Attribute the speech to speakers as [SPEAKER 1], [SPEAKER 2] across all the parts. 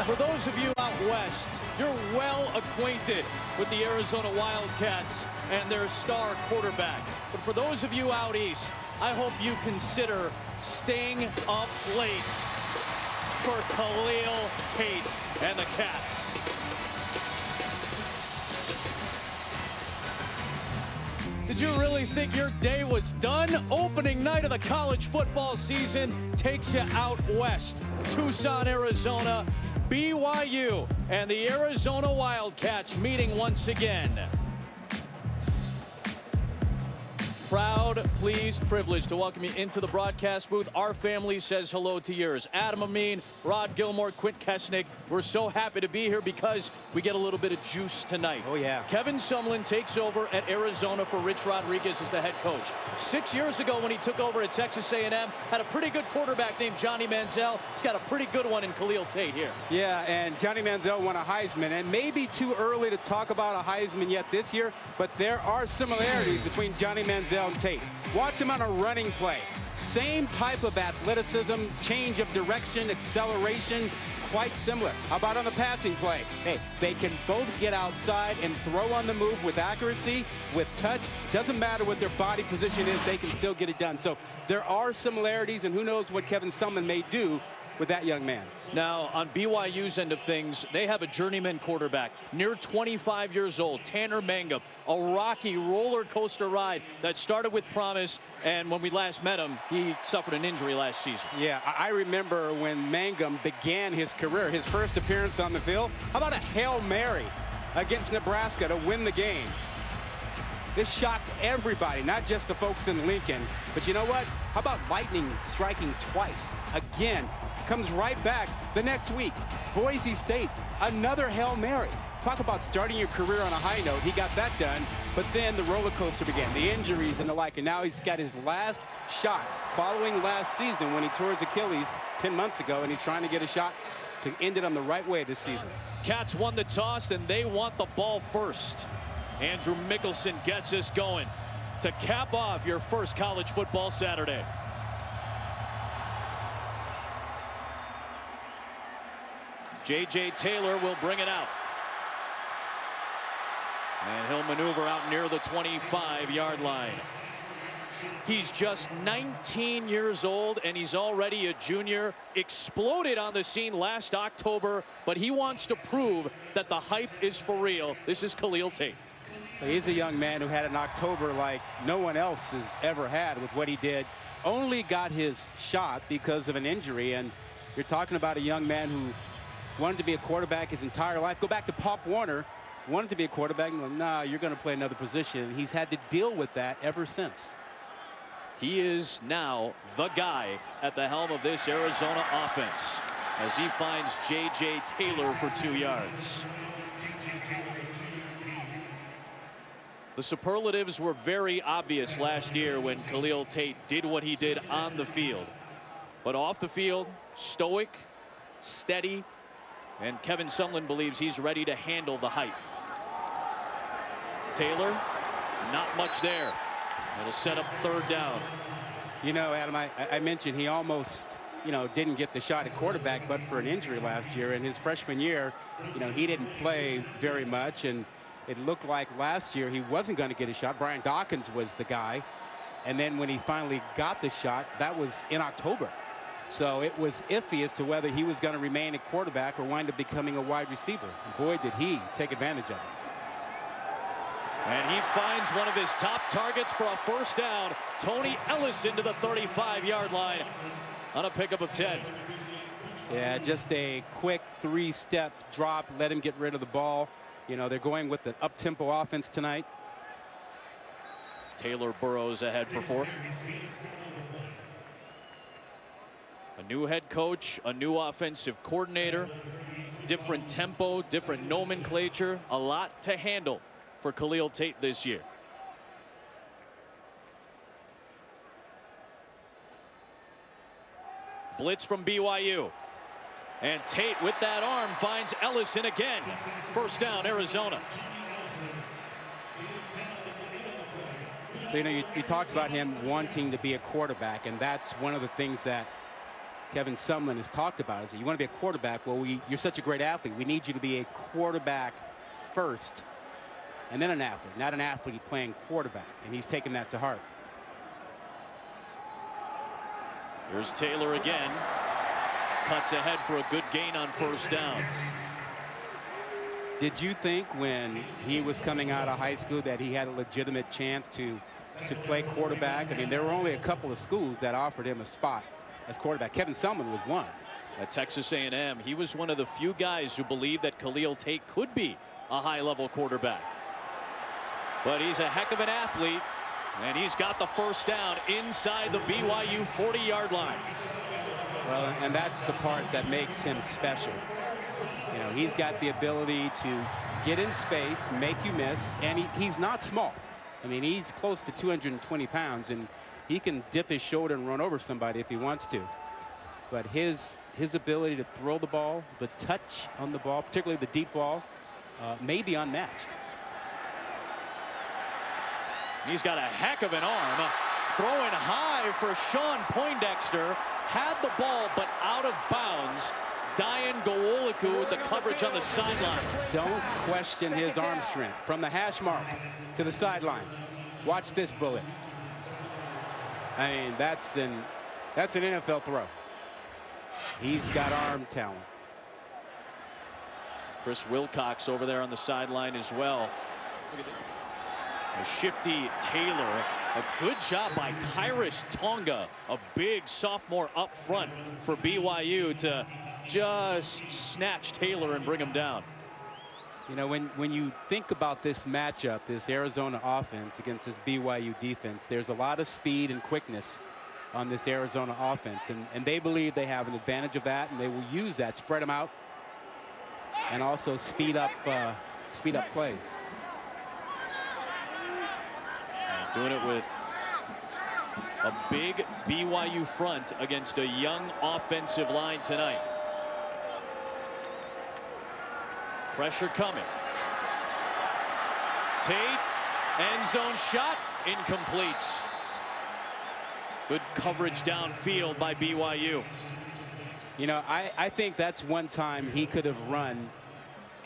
[SPEAKER 1] For those of you out west, you're well acquainted with the Arizona Wildcats and their star quarterback. But for those of you out east, I hope you consider staying up late for Khalil Tate and the Cats. Did you really think your day was done? Opening night of the college football season takes you out west. Tucson, Arizona, BYU and the Arizona Wildcats meeting once again. Proud, pleased, privileged to welcome you into the broadcast booth. Our family says hello to yours. Adam Amin, Rod Gilmore, Quint Kesnick. We're so happy to be here because we get a little bit of juice tonight.
[SPEAKER 2] Oh, yeah.
[SPEAKER 1] Kevin Sumlin takes over at Arizona for Rich Rodriguez as the head coach. 6 years ago when he took over at Texas A&M, had a pretty good quarterback named Johnny Manziel. He's got a pretty good one in Khalil Tate here.
[SPEAKER 2] Yeah, and Johnny Manziel won a Heisman, and maybe too early to talk about a Heisman yet this year, but there are similarities between Johnny Manziel and Tate. Watch him on a running play. Same type of athleticism, change of direction, acceleration, quite similar. How about on the passing play? Hey, they can both get outside and throw on the move with accuracy, with touch. Doesn't matter what their body position is, they can still get it done. So there are similarities, and who knows what Kevin Sumlin may do with that young man.
[SPEAKER 1] Now, on BYU's end of things, they have a journeyman quarterback, near 25 years old, Tanner Mangum. A rocky roller coaster ride that started with promise, and when we last met him, he suffered an injury last season.
[SPEAKER 2] Yeah, I remember when Mangum began his career, his first appearance on the field. How about a Hail Mary against Nebraska to win the game? This shocked everybody, not just the folks in Lincoln. But you know what? How about lightning striking twice? Again, comes right back the next week. Boise State, another Hail Mary. Talk about starting your career on a high note. He got that done, but then the roller coaster began, the injuries and the like, and now he's got his last shot following last season when he tore his Achilles 10 months ago, and he's trying to get a shot to end it on the right way this season.
[SPEAKER 1] Cats won the toss, and they want the ball first. Andrew Mickelson gets us going to cap off your first college football Saturday. J.J. Taylor will bring it out. And he'll maneuver out near the 25-yard line. He's just 19 years old, and he's already a junior. Exploded on the scene last October, but he wants to prove that the hype is for real. This is Khalil Tate.
[SPEAKER 2] He's a young man who had an October like no one else has ever had with what he did. Only got his shot because of an injury, and you're talking about a young man who wanted to be a quarterback his entire life. Go back to Pop Warner, wanted to be a quarterback, and go, nah, you're going to play another position. He's had to deal with that ever since.
[SPEAKER 1] He is now the guy at the helm of this Arizona offense as he finds J.J. Taylor for 2 yards. The superlatives were very obvious last year when Khalil Tate did what he did on the field. But off the field, stoic, steady, and Kevin Sumlin believes he's ready to handle the hype. Taylor, not much there. It'll set up third down.
[SPEAKER 2] You know, Adam, I mentioned he almost, didn't get the shot at quarterback, but for an injury last year. In his freshman year, he didn't play very much, and it looked like last year he wasn't going to get a shot. Brian Dawkins was the guy. And then when he finally got the shot, that was in October. So it was iffy as to whether he was going to remain a quarterback or wind up becoming a wide receiver. And boy, did he take advantage of it.
[SPEAKER 1] And he finds one of his top targets for a first down. Tony Ellison to the 35-yard line on a pickup of 10.
[SPEAKER 2] Yeah, just a quick 3-step drop, let him get rid of the ball. They're going with the up-tempo offense tonight.
[SPEAKER 1] Taylor burrows ahead for 4. A new head coach, a new offensive coordinator, different tempo, different nomenclature, a lot to handle for Khalil Tate this year. Blitz from BYU. And Tate with that arm finds Ellison again. First down, Arizona.
[SPEAKER 2] So, you talked about him wanting to be a quarterback, and that's one of the things that Kevin Sumlin has talked about is that you want to be a quarterback. Well, you're such a great athlete. We need you to be a quarterback first and then an athlete, not an athlete playing quarterback. And he's taken that to heart.
[SPEAKER 1] Here's Taylor again. Cuts ahead for a good gain on first down.
[SPEAKER 2] Did you think when he was coming out of high school that he had a legitimate chance to play quarterback? I mean, there were only a couple of schools that offered him a spot as quarterback. Kevin Sumlin was one.
[SPEAKER 1] At Texas A&M, he was one of the few guys who believed that Khalil Tate could be a high-level quarterback. But he's a heck of an athlete, and he's got the first down inside the BYU 40-yard line.
[SPEAKER 2] Well, and that's the part that makes him special. You know, he's got the ability to get in space, make you miss, and he's not small. I mean, he's close to 220 pounds, and he can dip his shoulder and run over somebody if he wants to. But his ability to throw the ball, the touch on the ball, particularly the deep ball, may be unmatched.
[SPEAKER 1] He's got a heck of an arm. Throwing high for Sean Poindexter. Had the ball, but out of bounds. Dayan Gowoliku with the coverage on the sideline.
[SPEAKER 2] Don't question his arm strength. From the hash mark to the sideline. Watch this bullet. I mean, that's an NFL throw. He's got arm talent.
[SPEAKER 1] Chris Wilcox over there on the sideline as well. A shifty Taylor. A good job by Kairos Tonga, a big sophomore up front for BYU to just snatch Taylor and bring him down.
[SPEAKER 2] You know, when you think about this matchup, this Arizona offense against this BYU defense, there's a lot of speed and quickness on this Arizona offense, and they believe they have an advantage of that, and they will use that, spread them out, and also speed up plays.
[SPEAKER 1] Doing it with a big BYU front against a young offensive line tonight. Pressure coming. Tate, end zone shot, incomplete. Good coverage downfield by BYU.
[SPEAKER 2] You know, I think that's one time he could have run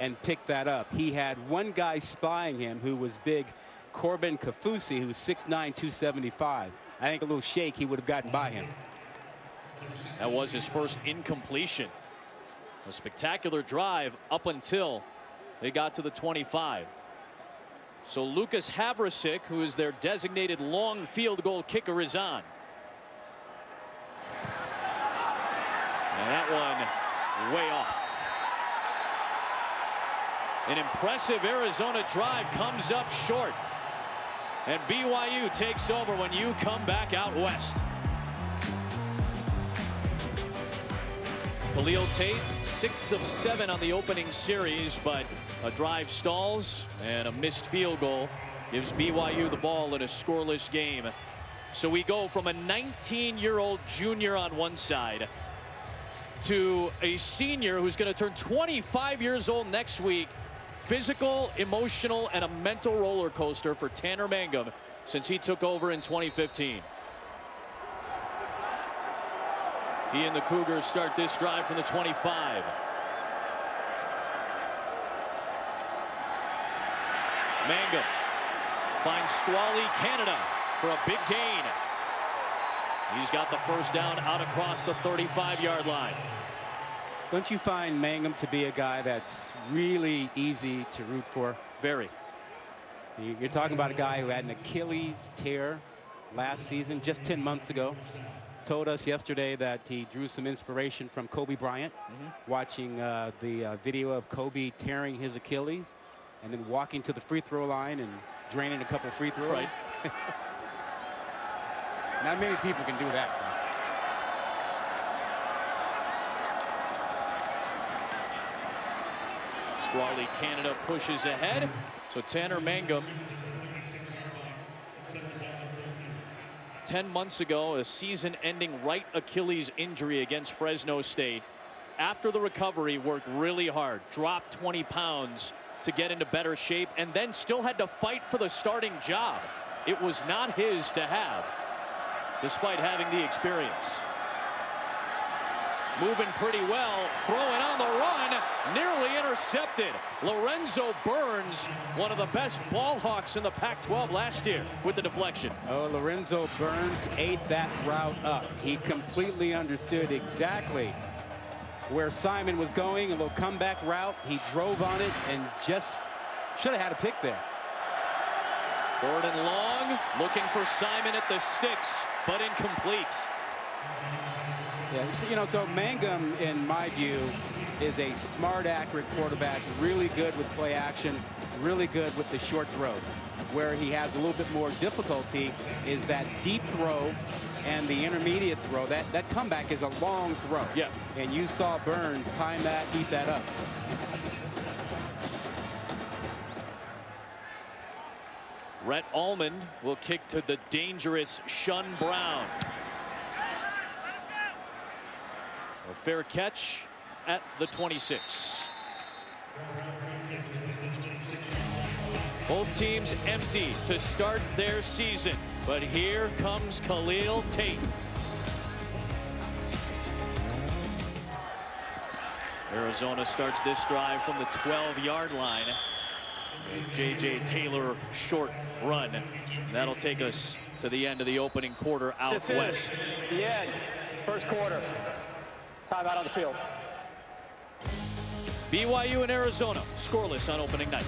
[SPEAKER 2] and picked that up. He had one guy spying him who was big, Corbin Kafusi, who's 6'9", 275. I think a little shake, he would have gotten by him.
[SPEAKER 1] That was his first incompletion. A spectacular drive up until they got to the 25. So Lucas Havrasik, who is their designated long field goal kicker, is on. And that one way off. An impressive Arizona drive comes up short. And BYU takes over when you come back out west. Khalil Tate, 6 of 7 on the opening series, but a drive stalls and a missed field goal gives BYU the ball in a scoreless game. So we go from a 19-year-old junior on one side to a senior who's going to turn 25 years old next week. Physical, emotional, and a mental roller coaster for Tanner Mangum since he took over in 2015. He and the Cougars start this drive from the 25. Mangum finds Squally Canada for a big gain. He's got the first down out across the 35-yard line.
[SPEAKER 2] Don't you find Mangum to be a guy that's really easy to root for?
[SPEAKER 1] Very.
[SPEAKER 2] You're talking about a guy who had an Achilles tear last season, just 10 months ago. Told us yesterday that he drew some inspiration from Kobe Bryant, watching the video of Kobe tearing his Achilles and then walking to the free throw line and draining a couple free throws.
[SPEAKER 1] Right.
[SPEAKER 2] Not many people can do that.
[SPEAKER 1] Squally Canada pushes ahead. So Tanner Mangum, 10 months ago, a season-ending right Achilles injury against Fresno State. After the recovery, worked really hard, dropped 20 pounds to get into better shape, and then still had to fight for the starting job. It was not his to have, despite having the experience. moving pretty well, throwing on the run, nearly intercepted. Lorenzo Burns, one of the best ball hawks in the Pac-12 last year with the deflection.
[SPEAKER 2] Oh, Lorenzo Burns ate that route up. He completely understood exactly where Simon was going, a little comeback route. He drove on it and just should have had a pick there.
[SPEAKER 1] 3rd and long, looking for Simon at the sticks, but incomplete.
[SPEAKER 2] Yeah, so Mangum, in my view, is a smart, accurate quarterback, really good with play action, really good with the short throws. Where he has a little bit more difficulty is that deep throw and the intermediate throw. That comeback is a long throw.
[SPEAKER 1] Yeah.
[SPEAKER 2] And you saw Burns time that, eat that up.
[SPEAKER 1] Rhett Almond will kick to the dangerous Shun Brown. A fair catch at the 26. Both teams empty to start their season, but here comes Khalil Tate. Arizona starts this drive from the 12-yard line. J.J. Taylor short run. That'll take us to the end of the opening quarter out west.
[SPEAKER 3] This is the end. First quarter. Timeout on the field.
[SPEAKER 1] BYU and Arizona scoreless on opening night.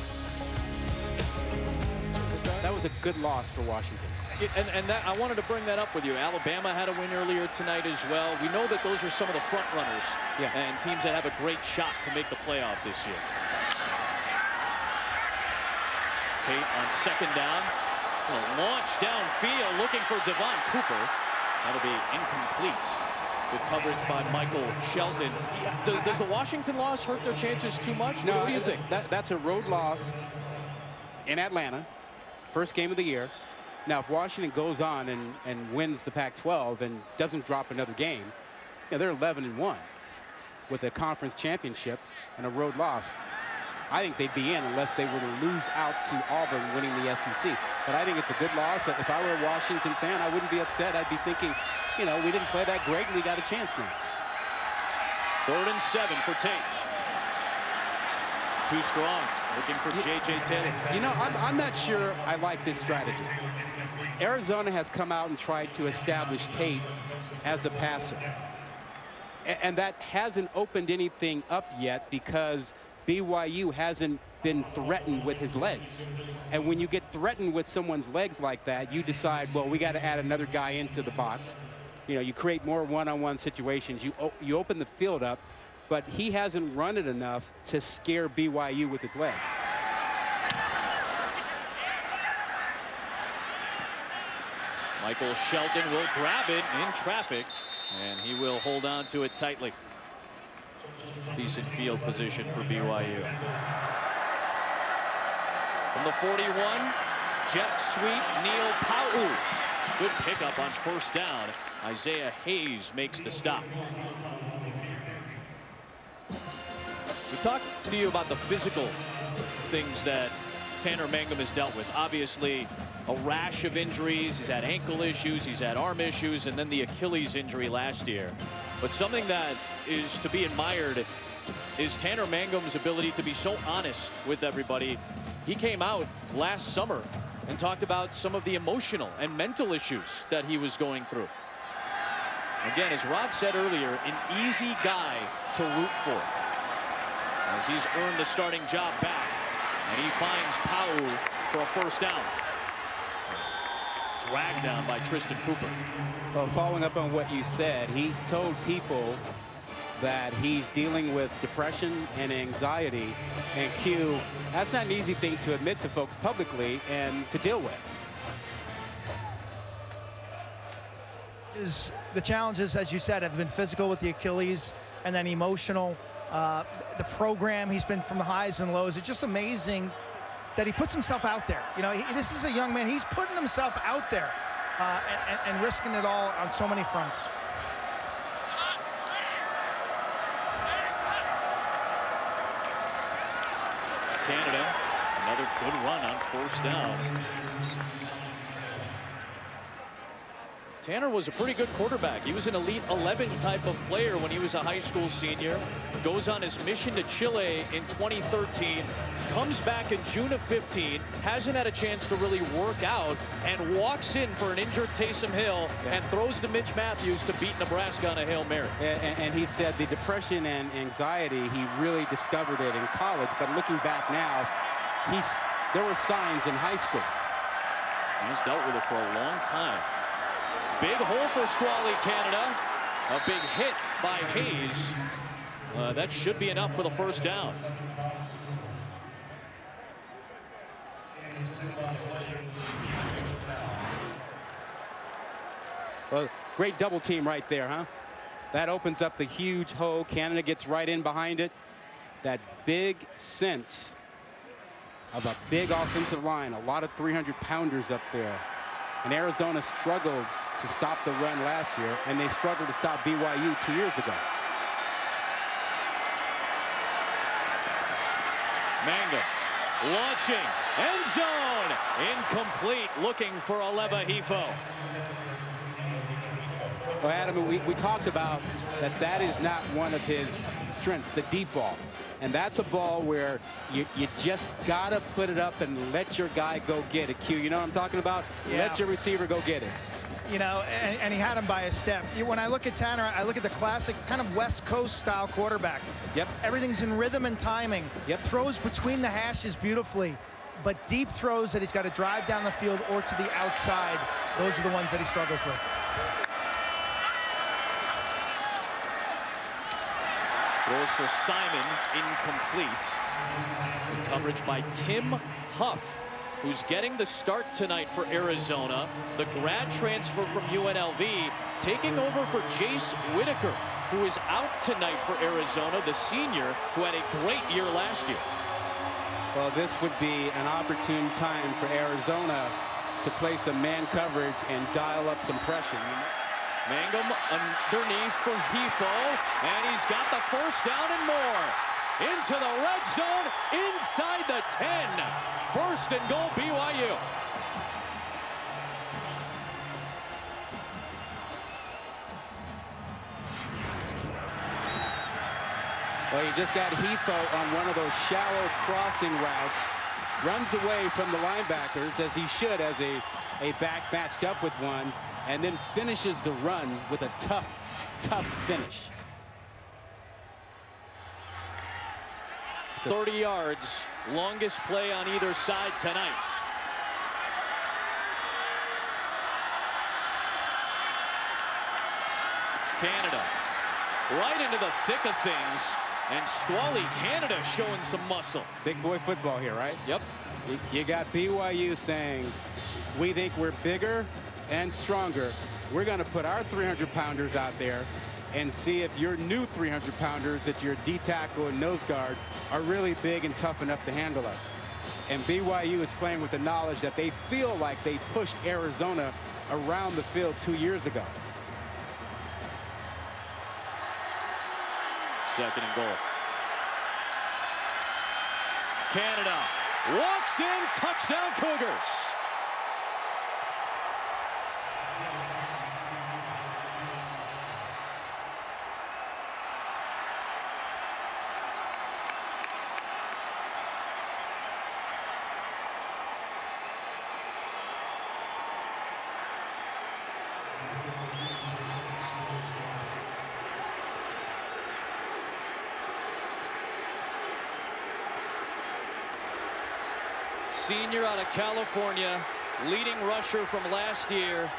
[SPEAKER 2] That was a good loss for Washington.
[SPEAKER 1] And I wanted to bring that up with you. Alabama had a win earlier tonight as well. We know that those are some of the front runners and teams that have a great shot to make the playoff this year. Tate on 2nd down. Launch downfield looking for Devon Cooper. That'll be incomplete. Good coverage by Michael Shelton. Does the Washington loss hurt their chances too much?
[SPEAKER 2] No,
[SPEAKER 1] what do you think?
[SPEAKER 2] That's a road loss in Atlanta. First game of the year. Now, if Washington goes on and wins the Pac-12 and doesn't drop another game, they're 11-1 with a conference championship and a road loss. I think they'd be in unless they were to lose out to Auburn winning the SEC. But I think it's a good loss. If I were a Washington fan, I wouldn't be upset. I'd be thinking, we didn't play that great and we got a chance now.
[SPEAKER 1] 3rd and 7 for Tate. Too strong. Looking for J.J. Taylor.
[SPEAKER 2] I'm not sure I like this strategy. Arizona has come out and tried to establish Tate as a passer. And that hasn't opened anything up yet because BYU hasn't been threatened with his legs. And when you get threatened with someone's legs like that, you decide, well, we got to add another guy into the box. You create more one-on-one situations. You open the field up, but he hasn't run it enough to scare BYU with his legs.
[SPEAKER 1] Michael Shelton will grab it in traffic, and he will hold on to it tightly. Decent field position for BYU. From the 41, jet sweep, Neil Pau'u. Good pickup on 1st down. Isaiah Hayes makes the stop. We talked to you about the physical things that Tanner Mangum has dealt with. Obviously, a rash of injuries. He's had ankle issues, he's had arm issues, and then the Achilles injury last year. But something that is to be admired is Tanner Mangum's ability to be so honest with everybody. He came out last summer and talked about some of the emotional and mental issues that he was going through. Again, as Rod said earlier, an easy guy to root for, as he's earned the starting job back. And he finds Pau'u for a 1st down. Dragged down by Tristan Cooper.
[SPEAKER 2] Well, following up on what you said, he told people that he's dealing with depression and anxiety. And Q, that's not an easy thing to admit to folks publicly and to deal with.
[SPEAKER 4] The challenges, as you said, have been physical with the Achilles and then emotional. The program, he's been from the highs and lows. It's just amazing that he puts himself out there. This is a young man. He's putting himself out there and risking it all on so many fronts.
[SPEAKER 1] Canada, another good run on 1st down. Tanner was a pretty good quarterback. He was an Elite 11 type of player when he was a high school senior. Goes on his mission to Chile in 2013. Comes back in June of 15. Hasn't had a chance to really work out. And walks in for an injured Taysom Hill. And throws to Mitch Matthews to beat Nebraska on a Hail Mary.
[SPEAKER 2] And he said the depression and anxiety, he really discovered it in college. But looking back now, there were signs in high school.
[SPEAKER 1] He's dealt with it for a long time. Big hole for Squally Canada. A big hit by Hayes. That should be enough for the first down.
[SPEAKER 2] Well, great double team right there, huh? That opens up the huge hole. Canada gets right in behind it. That big sense of a big offensive line. A lot of 300-pounders up there. And Arizona struggled to stop the run last year, and they struggled to stop BYU 2 years ago.
[SPEAKER 1] Mangum launching, end zone, incomplete, looking for Aleva Hifo.
[SPEAKER 2] Well, Adam, we talked about that is not one of his strengths, the deep ball. And that's a ball where you just got to put it up and let your guy go get it. Q, you know what I'm talking about? Yeah. Let your receiver go get it.
[SPEAKER 4] You know, and he had him by a step. When I look at Tanner, I look at the classic kind of West Coast style quarterback.
[SPEAKER 2] Yep.
[SPEAKER 4] Everything's in rhythm and timing.
[SPEAKER 2] Yep.
[SPEAKER 4] Throws between the hashes beautifully. But deep throws that he's got to drive down the field or to the outside, those are the ones that he struggles with.
[SPEAKER 1] Throws for Simon, incomplete. Coverage by Tim Huff, who's getting the start tonight for Arizona. The grad transfer from UNLV, taking over for Jace Whitaker, who is out tonight for Arizona, the senior who had a great year last year.
[SPEAKER 2] Well, this would be an opportune time for Arizona to play some man coverage and dial up some pressure.
[SPEAKER 1] Mangum underneath for Hifo, and he's got the first down and more. Into the red zone, inside the 10. First and goal, BYU.
[SPEAKER 2] Well, you just got Hifo on one of those shallow crossing routes. Runs away from the linebackers, as he should, as a back matched up with one. And then finishes the run with a tough finish.
[SPEAKER 1] 30 yards, longest play on either side tonight. Canada right into the thick of things, and Squally Canada showing some muscle.
[SPEAKER 2] Big boy football here, right?
[SPEAKER 1] Yep.
[SPEAKER 2] You got BYU saying, we think we're bigger and stronger. We're going to put our 300-pounders out there and see if your new 300-pounders at your D-tackle and nose guard are really big and tough enough to handle us. And BYU is playing with the knowledge that they feel like they pushed Arizona around the field 2 years ago.
[SPEAKER 1] Second and goal. Canada walks in, touchdown Cougars. Senior out of California, leading rusher from last year.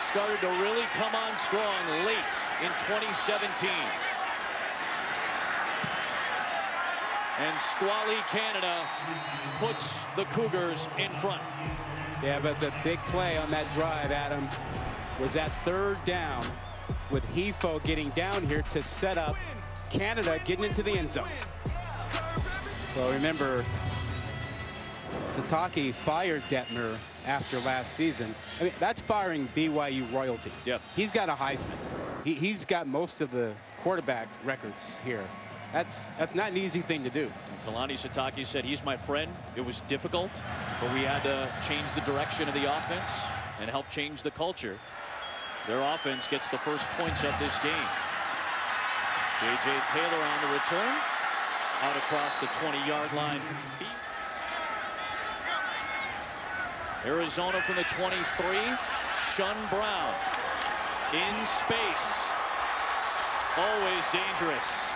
[SPEAKER 1] Started to really come on strong late in 2017. And Squally Canada puts the Cougars in front.
[SPEAKER 2] Yeah, but the big play on that drive, Adam, was that third down with Hifo getting down here to set up Canada getting into the end zone. Well, remember, Satake fired Detmer after last season. I mean, that's firing BYU royalty.
[SPEAKER 1] Yep.
[SPEAKER 2] He's got a Heisman. He's got most of the quarterback records here. That's not an easy thing to do.
[SPEAKER 1] Khalil Tate said, he's my friend. It was difficult, but we had to change the direction of the offense and help change the culture. Their offense gets the first points of this game. J.J. Taylor on the return. Out across the 20-yard line. Arizona from the 23. Shun Brown. In space. Always dangerous.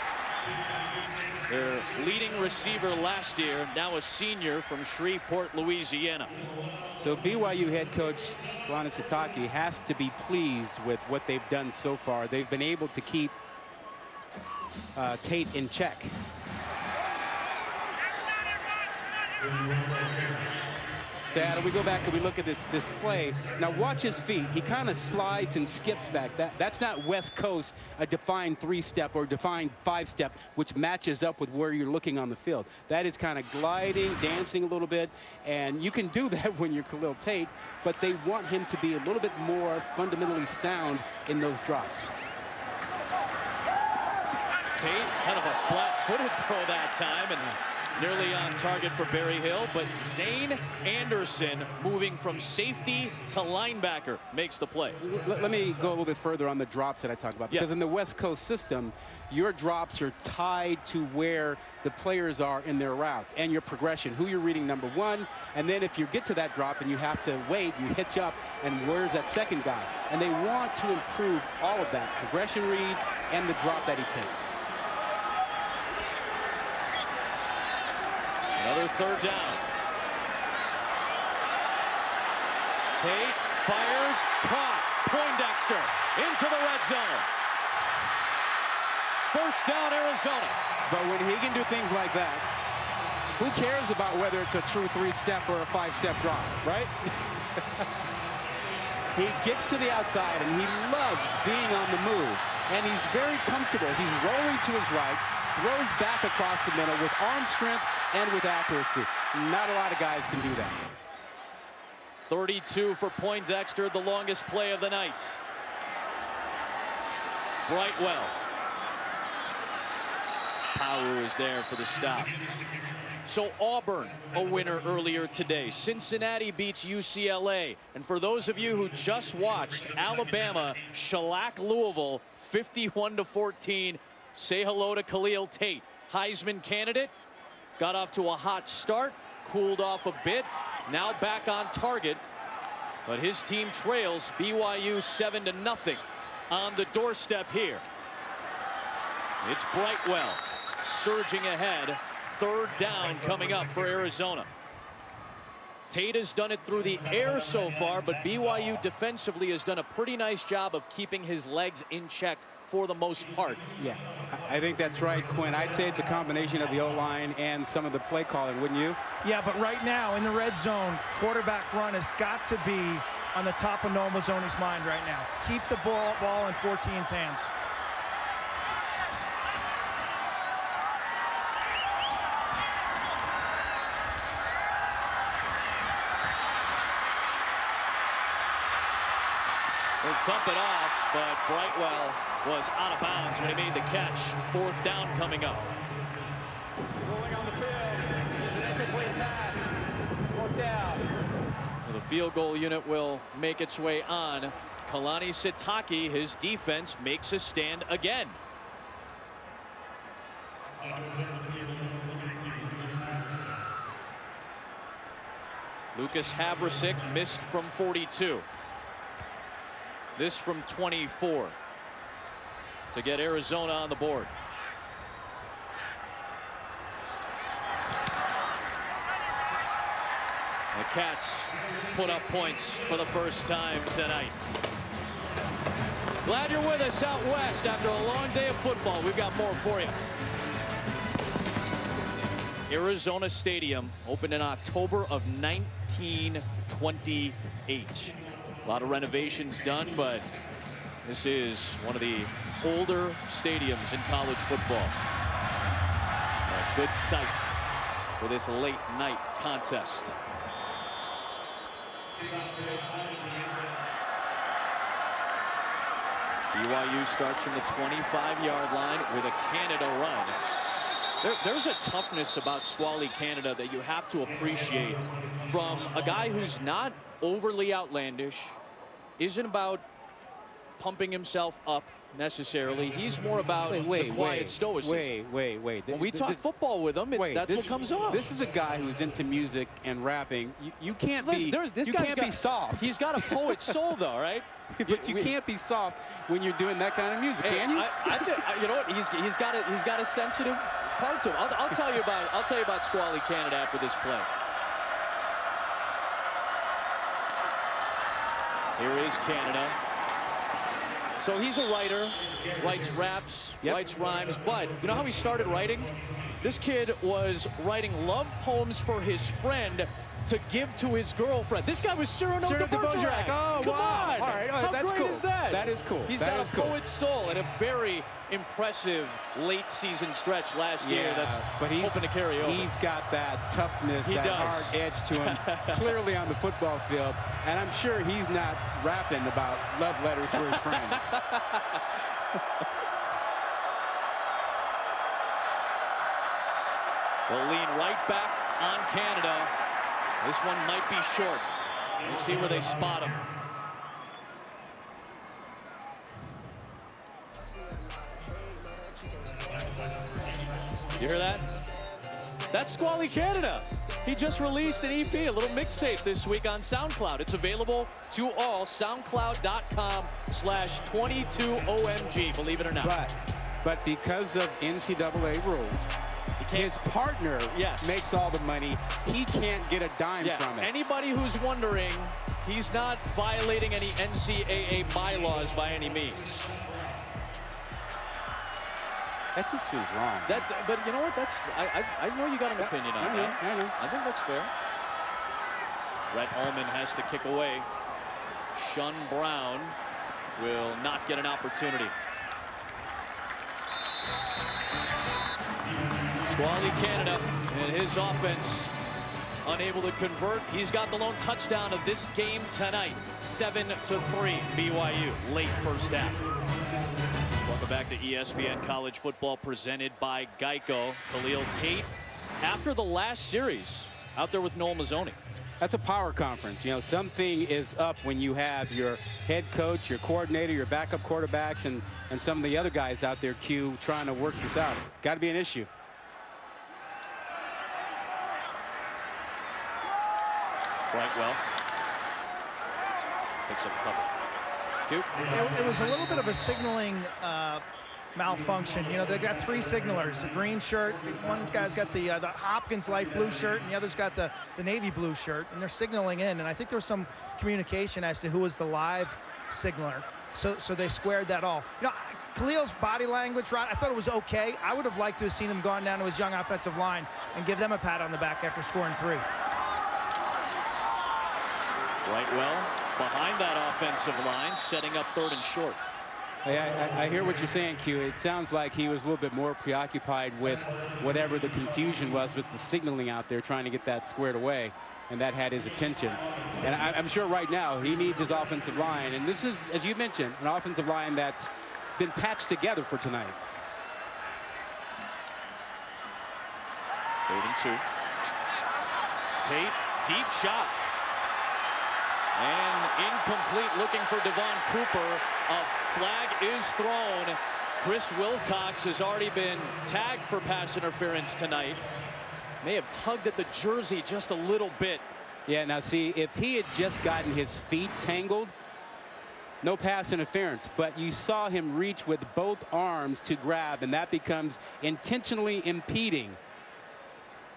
[SPEAKER 1] Their leading receiver last year, now a senior from Shreveport, Louisiana.
[SPEAKER 2] So BYU head coach Khalil Tate has to be pleased with what they've done so far. They've been able to keep Tate in check. So Adam, we go back and we look at this play. Now watch his feet. He kind of slides and skips back. That's not West Coast, a defined 3-step or defined 5-step, which matches up with where you're looking on the field. That is kind of gliding, dancing a little bit, and you can do that when you're Khalil Tate, but they want him to be a little bit more fundamentally sound in those drops.
[SPEAKER 1] Tate, kind of a flat-footed throw that time, and nearly on target for Barry Hill, but Zane Anderson moving from safety to linebacker makes the play.
[SPEAKER 2] Let me go a little bit further on the drops that I talked about, because in the West Coast system, your drops are tied to where the players are in their route and your progression, who you're reading number one, and then if you get to that drop and you have to wait, you hitch up, and where's that second guy? And they want to improve all of that, progression reads and the drop that he takes.
[SPEAKER 1] Another third down. Tate fires, caught. Poindexter into the red zone. First down, Arizona.
[SPEAKER 2] But when he can do things like that, who cares about whether it's a true 3-step or a 5-step drop, right? He gets to the outside, and he loves being on the move. And he's very comfortable. He's rolling to his right, throws back across the middle with arm strength and with accuracy. Not a lot of guys can do that.
[SPEAKER 1] 32 for Poindexter, the longest play of the night. Brightwell. Powell is there for the stop. So Auburn, a winner earlier today. Cincinnati beats UCLA. And for those of you who just watched, Alabama shellac Louisville 51-14. Say hello to Khalil Tate, Heisman candidate. Got off to a hot start, cooled off a bit, now back on target. But his team trails BYU 7-0 on the doorstep here. It's Brightwell surging ahead. Third down coming up for Arizona. Tate has done it through the air so far, but BYU defensively has done a pretty nice job of keeping his legs in check for the most part.
[SPEAKER 2] Yeah, I think that's right, Quinn. I'd say it's a combination of the O-line and some of the play calling, wouldn't you?
[SPEAKER 4] Yeah, but right now in the red zone, quarterback run has got to be on the top of Nomazoni's mind right now. Keep the ball in 14's hands.
[SPEAKER 1] They'll dump it off, but Brightwell was out of bounds when he made the catch. Fourth down coming up.
[SPEAKER 3] Rolling on the field. It's an incomplete pass. Fourth down.
[SPEAKER 1] Well, the field goal unit will make its way on. Khalil Tate, his defense makes a stand again. Lucas Havrasik missed from 42. This from 24 to get Arizona on the board. The Cats put up points for the first time tonight. Glad you're with us out west after a long day of football. We've got more for you. Arizona Stadium opened in October of 1928. A lot of renovations done, but this is one of the older stadiums in college football. A good sight for this late night contest. BYU starts from the 25-yard line with a Canada run. There's a toughness about Squally Canada that you have to appreciate from a guy who's not overly outlandish, isn't about pumping himself up necessarily. He's more about the quiet stoicism.
[SPEAKER 2] Wait.
[SPEAKER 1] When we talk football with him, that's what comes off.
[SPEAKER 2] This is a guy who's into music and rapping. You can't be soft.
[SPEAKER 1] He's got a poet's soul, though, right?
[SPEAKER 2] But you can't be soft when you're doing that kind of music, can you?
[SPEAKER 1] I think, you know what? He's got a sensitive part to him. I'll tell you about Squally Canada after this play. Here is Canada. So he's a writer, writes raps, writes rhymes, but you know how he started writing? This kid was writing love poems for his friend to give to his girlfriend. This guy was Cyrano de Bergerac.
[SPEAKER 2] Oh,
[SPEAKER 1] come
[SPEAKER 2] wow.
[SPEAKER 1] on.
[SPEAKER 2] All right,
[SPEAKER 1] how
[SPEAKER 2] that's
[SPEAKER 1] great
[SPEAKER 2] cool.
[SPEAKER 1] is that?
[SPEAKER 2] That is cool.
[SPEAKER 1] He's got a poet's soul and a very impressive late season stretch last year that's hoping to carry over.
[SPEAKER 2] He's got that toughness, hard edge to him, clearly on the football field. And I'm sure he's not rapping about love letters for his friends.
[SPEAKER 1] They'll lean right back on Canada. This one might be short. We'll see where they spot him. You hear that? That's Squally Canada. He just released an EP, a little mixtape this week on SoundCloud. It's available to all. SoundCloud.com/22OMG, believe it or not.
[SPEAKER 2] But because of NCAA rules, his partner makes all the money. He can't get a dime from it.
[SPEAKER 1] Anybody who's wondering, he's not violating any NCAA bylaws by any means.
[SPEAKER 2] That just seems wrong.
[SPEAKER 1] But you know what? I know you got an opinion on that.
[SPEAKER 2] I know.
[SPEAKER 1] I think that's fair. Rhett Ullman has to kick away. Shun Brown will not get an opportunity. Squally Canada and his offense unable to convert. He's got the lone touchdown of this game tonight. 7-3 BYU late first half. Welcome back to ESPN College Football presented by Geico. Khalil Tate after the last series out there with Noel Mazzoni.
[SPEAKER 2] That's a power conference. You know, something is up when you have your head coach, your coordinator, your backup quarterbacks, and some of the other guys out there, Q, trying to work this out. Got to be an issue.
[SPEAKER 1] Brightwell picks up a couple.
[SPEAKER 4] It was a little bit of a signaling malfunction. You know, they got three signalers. The green shirt, one guy's got the Hopkins light blue shirt, and the other's got the navy blue shirt, and they're signaling in. And I think there was some communication as to who was the live signaler. So they squared that all. You know, Khalil's body language, Rod, I thought it was okay. I would have liked to have seen him gone down to his young offensive line and give them a pat on the back after scoring 3.
[SPEAKER 1] Brightwell behind that offensive line, setting up 3rd and short.
[SPEAKER 2] I hear what you're saying, Q. It sounds like he was a little bit more preoccupied with whatever the confusion was with the signaling out there, trying to get that squared away, and that had his attention. And I'm sure right now he needs his offensive line, and this is, as you mentioned, an offensive line that's been patched together for tonight.
[SPEAKER 1] 3rd and 2. Tate, deep shot. And incomplete, looking for Devon Cooper. A flag is thrown. Chris Wilcox has already been tagged for pass interference tonight. May have tugged at the jersey just a little bit.
[SPEAKER 2] Yeah, now see, if he had just gotten his feet tangled, no pass interference. But you saw him reach with both arms to grab, and that becomes intentionally impeding.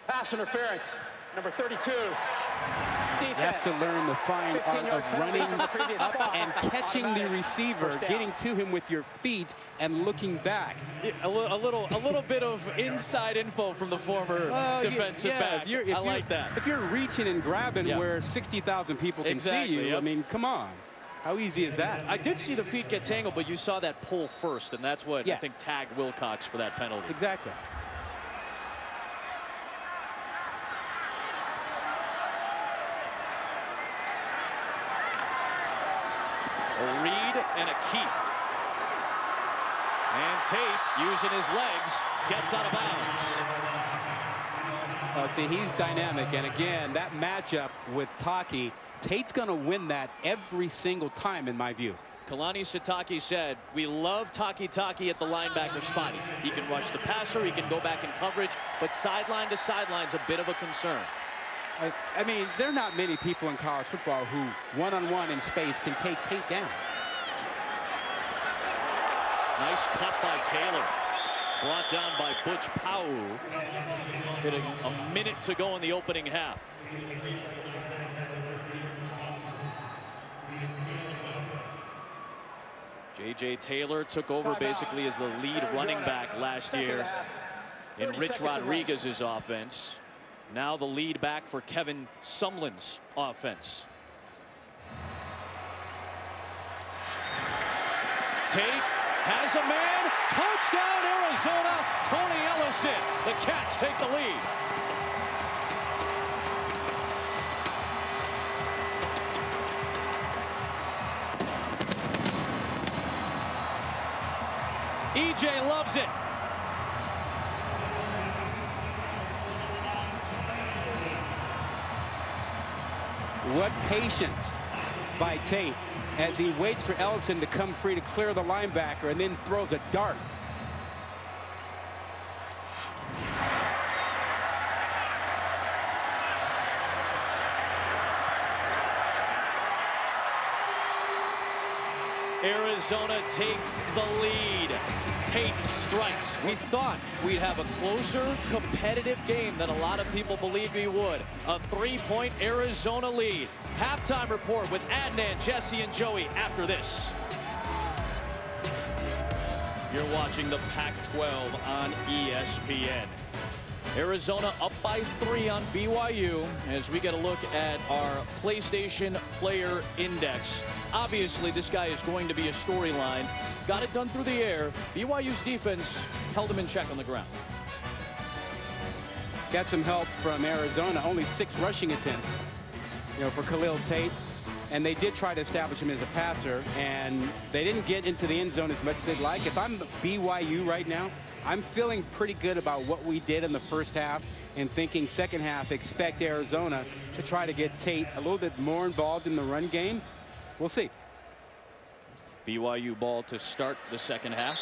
[SPEAKER 3] Pass interference, number 32.
[SPEAKER 2] You have to learn the fine art of running up and catching the receiver, getting to him with your feet and looking back.
[SPEAKER 1] A little bit of inside info from the former defensive back. I like that.
[SPEAKER 2] If you're reaching and grabbing where 60,000 people can see you, I mean, come on. How easy is that?
[SPEAKER 1] I did see the feet get tangled, but you saw that pull first, and that's what I think tagged Wilcox for that penalty.
[SPEAKER 2] Exactly.
[SPEAKER 1] A read and a keep. And Tate, using his legs, gets out of bounds.
[SPEAKER 2] See, he's dynamic, and again, that matchup with Taki, Tate's going to win that every single time, in my view.
[SPEAKER 1] Kalani Sitake said, we love Taki at the linebacker spot. He can rush the passer, he can go back in coverage, but sideline to sideline's a bit of a concern.
[SPEAKER 2] I mean, there are not many people in college football who one-on-one in space can take Tate down.
[SPEAKER 1] Nice cut by Taylor. Brought down by Butch Pau. Hitting a minute to go in the opening half. J.J. Taylor took over basically as the lead running back last year in Rich Rodriguez's offense. Now the lead back for Kevin Sumlin's offense. Tate has a man. Touchdown, Arizona. Tony Ellison. The Cats take the lead. EJ loves it.
[SPEAKER 2] What patience by Tate as he waits for Ellison to come free to clear the linebacker and then throws a dart.
[SPEAKER 1] Arizona takes the lead. Tate strikes. We thought we'd have a closer, competitive game than a lot of people believed we would. A 3-point Arizona lead. Halftime report with Adnan, Jesse, and Joey after this. You're watching the Pac-12 on ESPN. Arizona up by 3 on BYU as we get a look at our PlayStation Player Index. Obviously, this guy is going to be a storyline. Got it done through the air. BYU's defense held him in check on the ground.
[SPEAKER 2] Got some help from Arizona. Only 6 rushing attempts, for Khalil Tate. And they did try to establish him as a passer, and they didn't get into the end zone as much as they'd like. If I'm BYU right now, I'm feeling pretty good about what we did in the first half and thinking second half, expect Arizona to try to get Tate a little bit more involved in the run game. We'll see.
[SPEAKER 1] BYU ball to start the second half.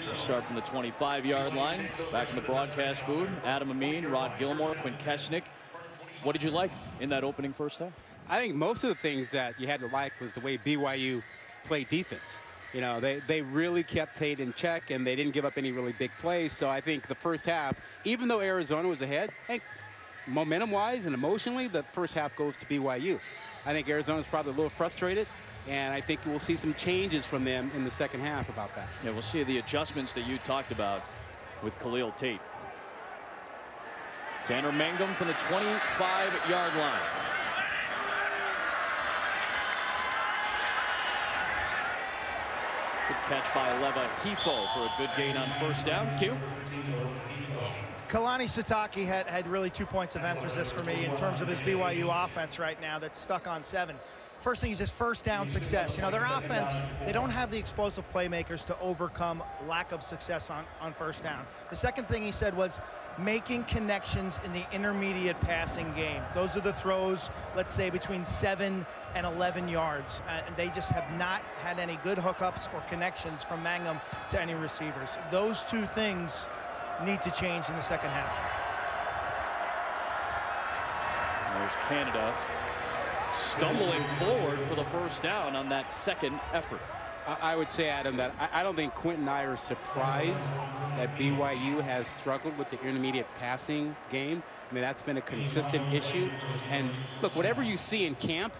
[SPEAKER 1] We'll start from the 25-yard line. Back in the broadcast booth, Adam Amin, Rod Gilmore, Quinn Kesnick. What did you like in that opening first half?
[SPEAKER 2] I think most of the things that you had to like was the way BYU played defense. They really kept Tate in check, and they didn't give up any really big plays. So I think the first half, even though Arizona was ahead, momentum-wise and emotionally, the first half goes to BYU. I think Arizona's probably a little frustrated, and I think we'll see some changes from them in the second half about that.
[SPEAKER 1] Yeah, we'll see the adjustments that you talked about with Khalil Tate. Tanner Mangum from the 25-yard line. Good catch by Leva Hifo for a good gain on first down. Q.
[SPEAKER 4] Kalani Sitake had really 2 points of emphasis for me in terms of his BYU offense right now that's stuck on 7. First thing is his first down success. Their offense, they don't have the explosive playmakers to overcome lack of success on first down. The second thing he said was making connections in the intermediate passing game. Those are the throws, let's say, between 7 and 11 yards. And they just have not had any good hookups or connections from Mangum to any receivers. Those 2 things need to change in the second half.
[SPEAKER 1] There's Canada stumbling forward for the first down on that second effort.
[SPEAKER 2] I would say, Adam, that I don't think Quint and I are surprised that BYU has struggled with the intermediate passing game. I mean, that's been a consistent issue. And look, whatever you see in camp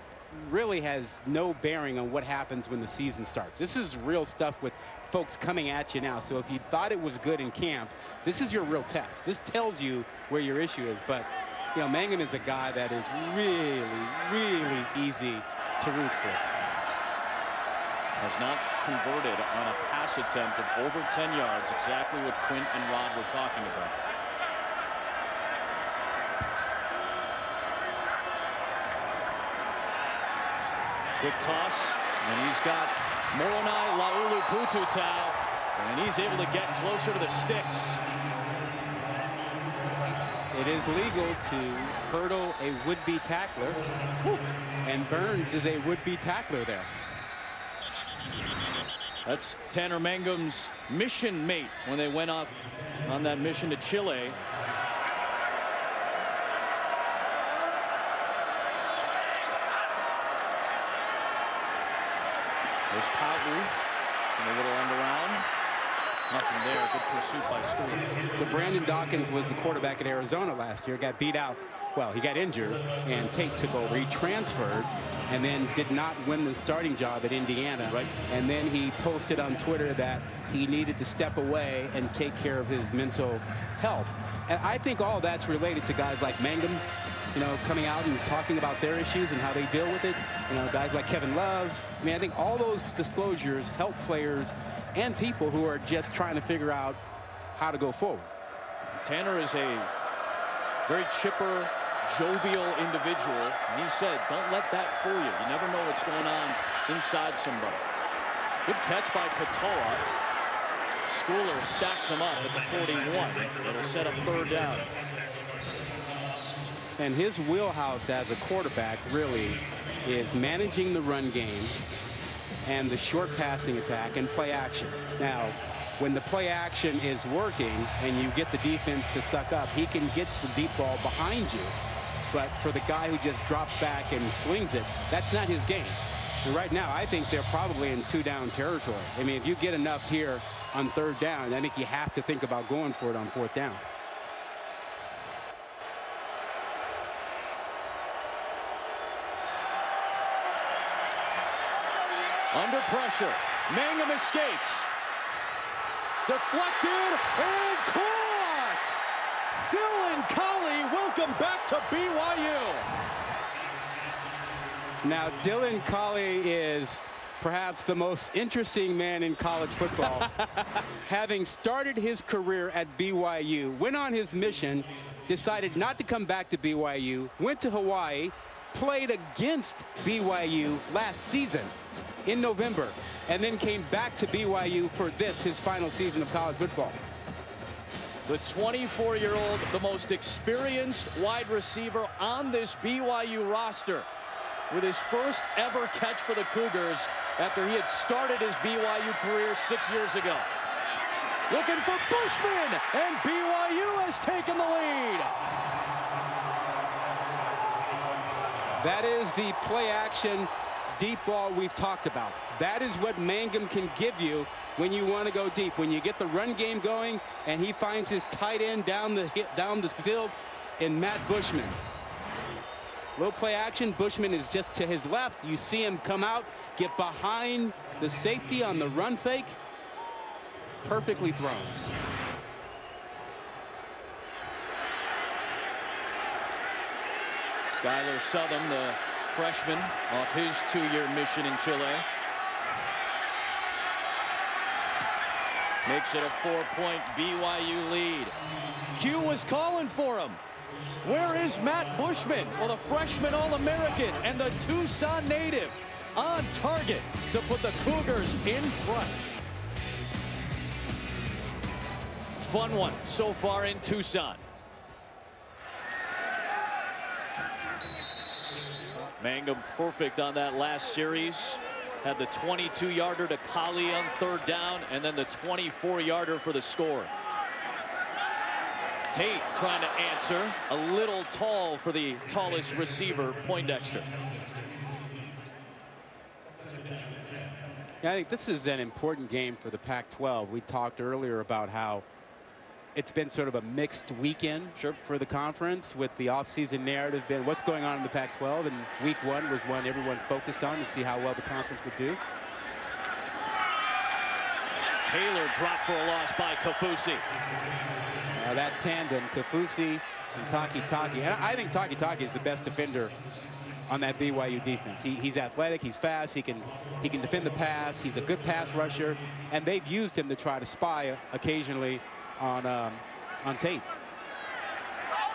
[SPEAKER 2] really has no bearing on what happens when the season starts. This is real stuff with folks coming at you now. So if you thought it was good in camp, this is your real test. This tells you where your issue is. But Mangum is a guy that is really, really easy to root for.
[SPEAKER 1] Has not converted on a pass attempt of over 10 yards, exactly what Quint and Rod were talking about. Quick toss And he's got Moronai Laulu-Pututau, and he's able to get closer to the sticks.
[SPEAKER 2] It is legal to hurdle a would-be tackler, and Burns is a would-be tackler there.
[SPEAKER 1] That's Tanner Mangum's mission mate when they went off on that mission to Chile. There's Pau'u and a little end around. Nothing there. Good pursuit by Stewart.
[SPEAKER 2] So Brandon Dawkins was the quarterback at Arizona last year. Got beat out. Well, he got injured, and Tate took over. He transferred and then did not win the starting job at Indiana.
[SPEAKER 1] Right.
[SPEAKER 2] And then he posted on Twitter that he needed to step away and take care of his mental health. And I think all that's related to guys like Mangum, you know, coming out and talking about their issues and how they deal with it. You know, guys like Kevin Love. I mean, I think all those disclosures help players and people who are just trying to figure out how to go forward.
[SPEAKER 1] Tanner is a very chipper, jovial individual, and he said, don't let that fool you. You never know what's going on inside somebody. Good catch by Katoa. Schooler stacks him up at the 41. It'll set up third down.
[SPEAKER 2] And his wheelhouse as a quarterback really is managing the run game and the short passing attack and play action. Now, when the play action is working and you get the defense to suck up, he can get the deep ball behind you. But for the guy who just drops back and slings it, that's not his game. And right now, I think they're probably in two-down territory. I mean, if you get enough here on third down, I think you have to think about going for it on fourth down.
[SPEAKER 1] Under pressure, Mangum escapes. Deflected and caught! Dylan Collie, welcome back to BYU.
[SPEAKER 2] Now, Dylan Collie is perhaps the most interesting man in college football. Having started his career at BYU, went on his mission, decided not to come back to BYU, went to Hawaii, played against BYU last season in November, and then came back to BYU for this, his final season of college football.
[SPEAKER 1] The 24-year-old, the most experienced wide receiver on this BYU roster, with his first ever catch for the Cougars after he had started his BYU career 6 years ago. Looking for Bushman, and BYU has taken the lead.
[SPEAKER 2] That is the play action deep ball we've talked about. That is what Mangum can give you when you want to go deep. When you get the run game going and he finds his tight end down the field in Matt Bushman. Low play action. Bushman is just to his left. You see him come out, get behind the safety on the run fake. Perfectly thrown.
[SPEAKER 1] Skylar Southern, the freshman, off his two-year mission in Chile. Makes it a 4-point BYU lead. Q was calling for him. Where is Matt Bushman? Well, the freshman All-American and the Tucson native on target to put the Cougars in front. Fun one so far in Tucson. Mangum perfect on that last series. Had the 22-yarder to Collie on third down, and then the 24-yarder for the score. Tate trying to answer. A little tall for the tallest receiver, Poindexter.
[SPEAKER 2] Yeah, I think this is an important game for the Pac-12. We talked earlier about how it's been sort of a mixed weekend for the conference, with the offseason narrative been what's going on in the Pac-12, and week one was one everyone focused on to see how well the conference would do.
[SPEAKER 1] Taylor dropped for a loss by Kafusi.
[SPEAKER 2] That tandem, Kafusi and Taki. And I think Taki is the best defender on that BYU defense. He's athletic, he's fast, he can defend the pass, he's a good pass rusher, and they've used him to try to spy occasionally on Tate.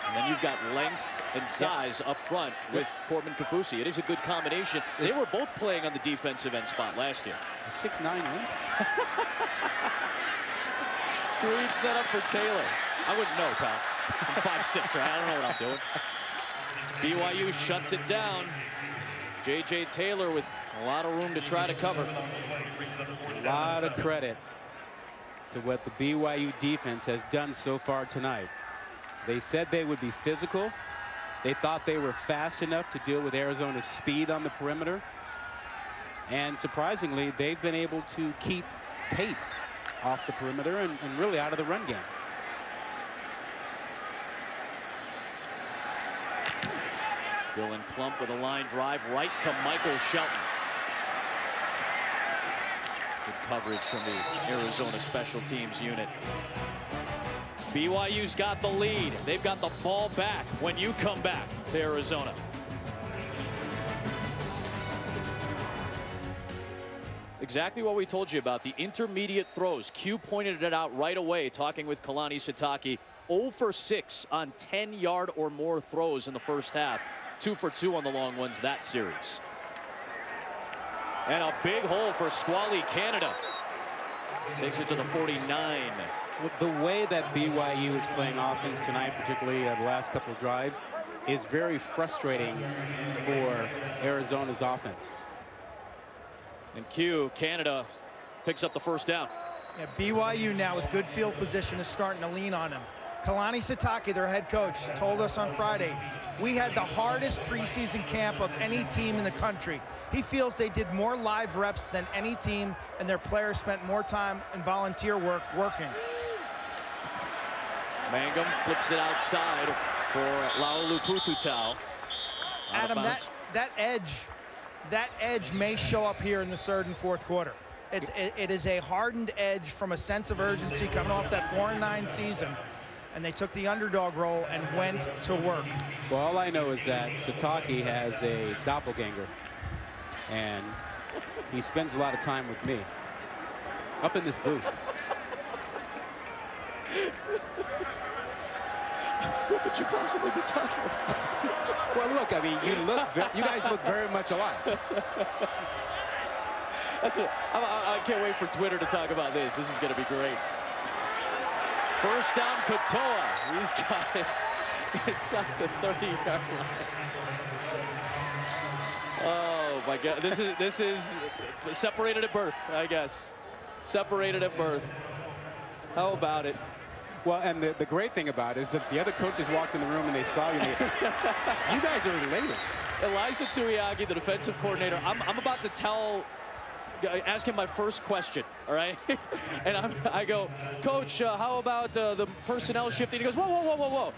[SPEAKER 1] And then you've got length and size up front with Corbin Kaufusi. It is a good combination. They were both playing on the defensive end spot last year.
[SPEAKER 2] 6'9" length.
[SPEAKER 1] Screen set up for Taylor. I wouldn't know, pal. I'm 5'6", right? I don't know what I'm doing. BYU shuts it down. J.J. Taylor with a lot of room to try to cover.
[SPEAKER 2] A lot of credit to what the BYU defense has done so far tonight. They said they would be physical. They thought they were fast enough to deal with Arizona's speed on the perimeter. And surprisingly, they've been able to keep Tate off the perimeter and really out of the run game.
[SPEAKER 1] Dylan Klump with a line drive right to Michael Shelton. Good coverage from the Arizona special teams unit. BYU's got the lead. They've got the ball back when you come back to Arizona. Exactly what we told you about, the intermediate throws. Q pointed it out right away, talking with Kalani Sitake. 0 for 6 on 10-yard or more throws in the first half. 2 for 2 on the long ones that series. And a big hole for Squally Canada. Takes it to the 49.
[SPEAKER 2] The way that BYU is playing offense tonight, particularly the last couple of drives, is very frustrating for Arizona's offense.
[SPEAKER 1] And Canada picks up the first down.
[SPEAKER 4] Yeah, BYU now with good field position is starting to lean on him. Kalani Sitake, their head coach, told us on Friday, we had the hardest preseason camp of any team in the country. He feels they did more live reps than any team, and their players spent more time in volunteer work working.
[SPEAKER 1] Mangum flips it outside for Laulu Pututau.
[SPEAKER 4] Adam, that edge may show up here in the third and fourth quarter. It is a hardened edge from a sense of urgency coming off that 4-9 season. And they took the underdog role and went to work.
[SPEAKER 2] Well, all I know is that Sitake has a doppelganger, and he spends a lot of time with me up in this booth.
[SPEAKER 1] What could you possibly be talking about?
[SPEAKER 2] Well, look, I mean, you guys look very much alike.
[SPEAKER 1] I can't wait for Twitter to talk about this. This is going to be great. First down, Katoa. He's got it inside the 30-yard line. Oh my God! This is separated at birth, I guess. Separated at birth. How about it?
[SPEAKER 2] Well, and the great thing about it is that the other coaches walked in the room and they saw you. You guys are related.
[SPEAKER 1] Eliza Tuiagi, the defensive coordinator. I'm about to ask him my first question, all right? And I go, Coach, how about the personnel shifting? He goes, whoa, whoa, whoa, whoa, whoa.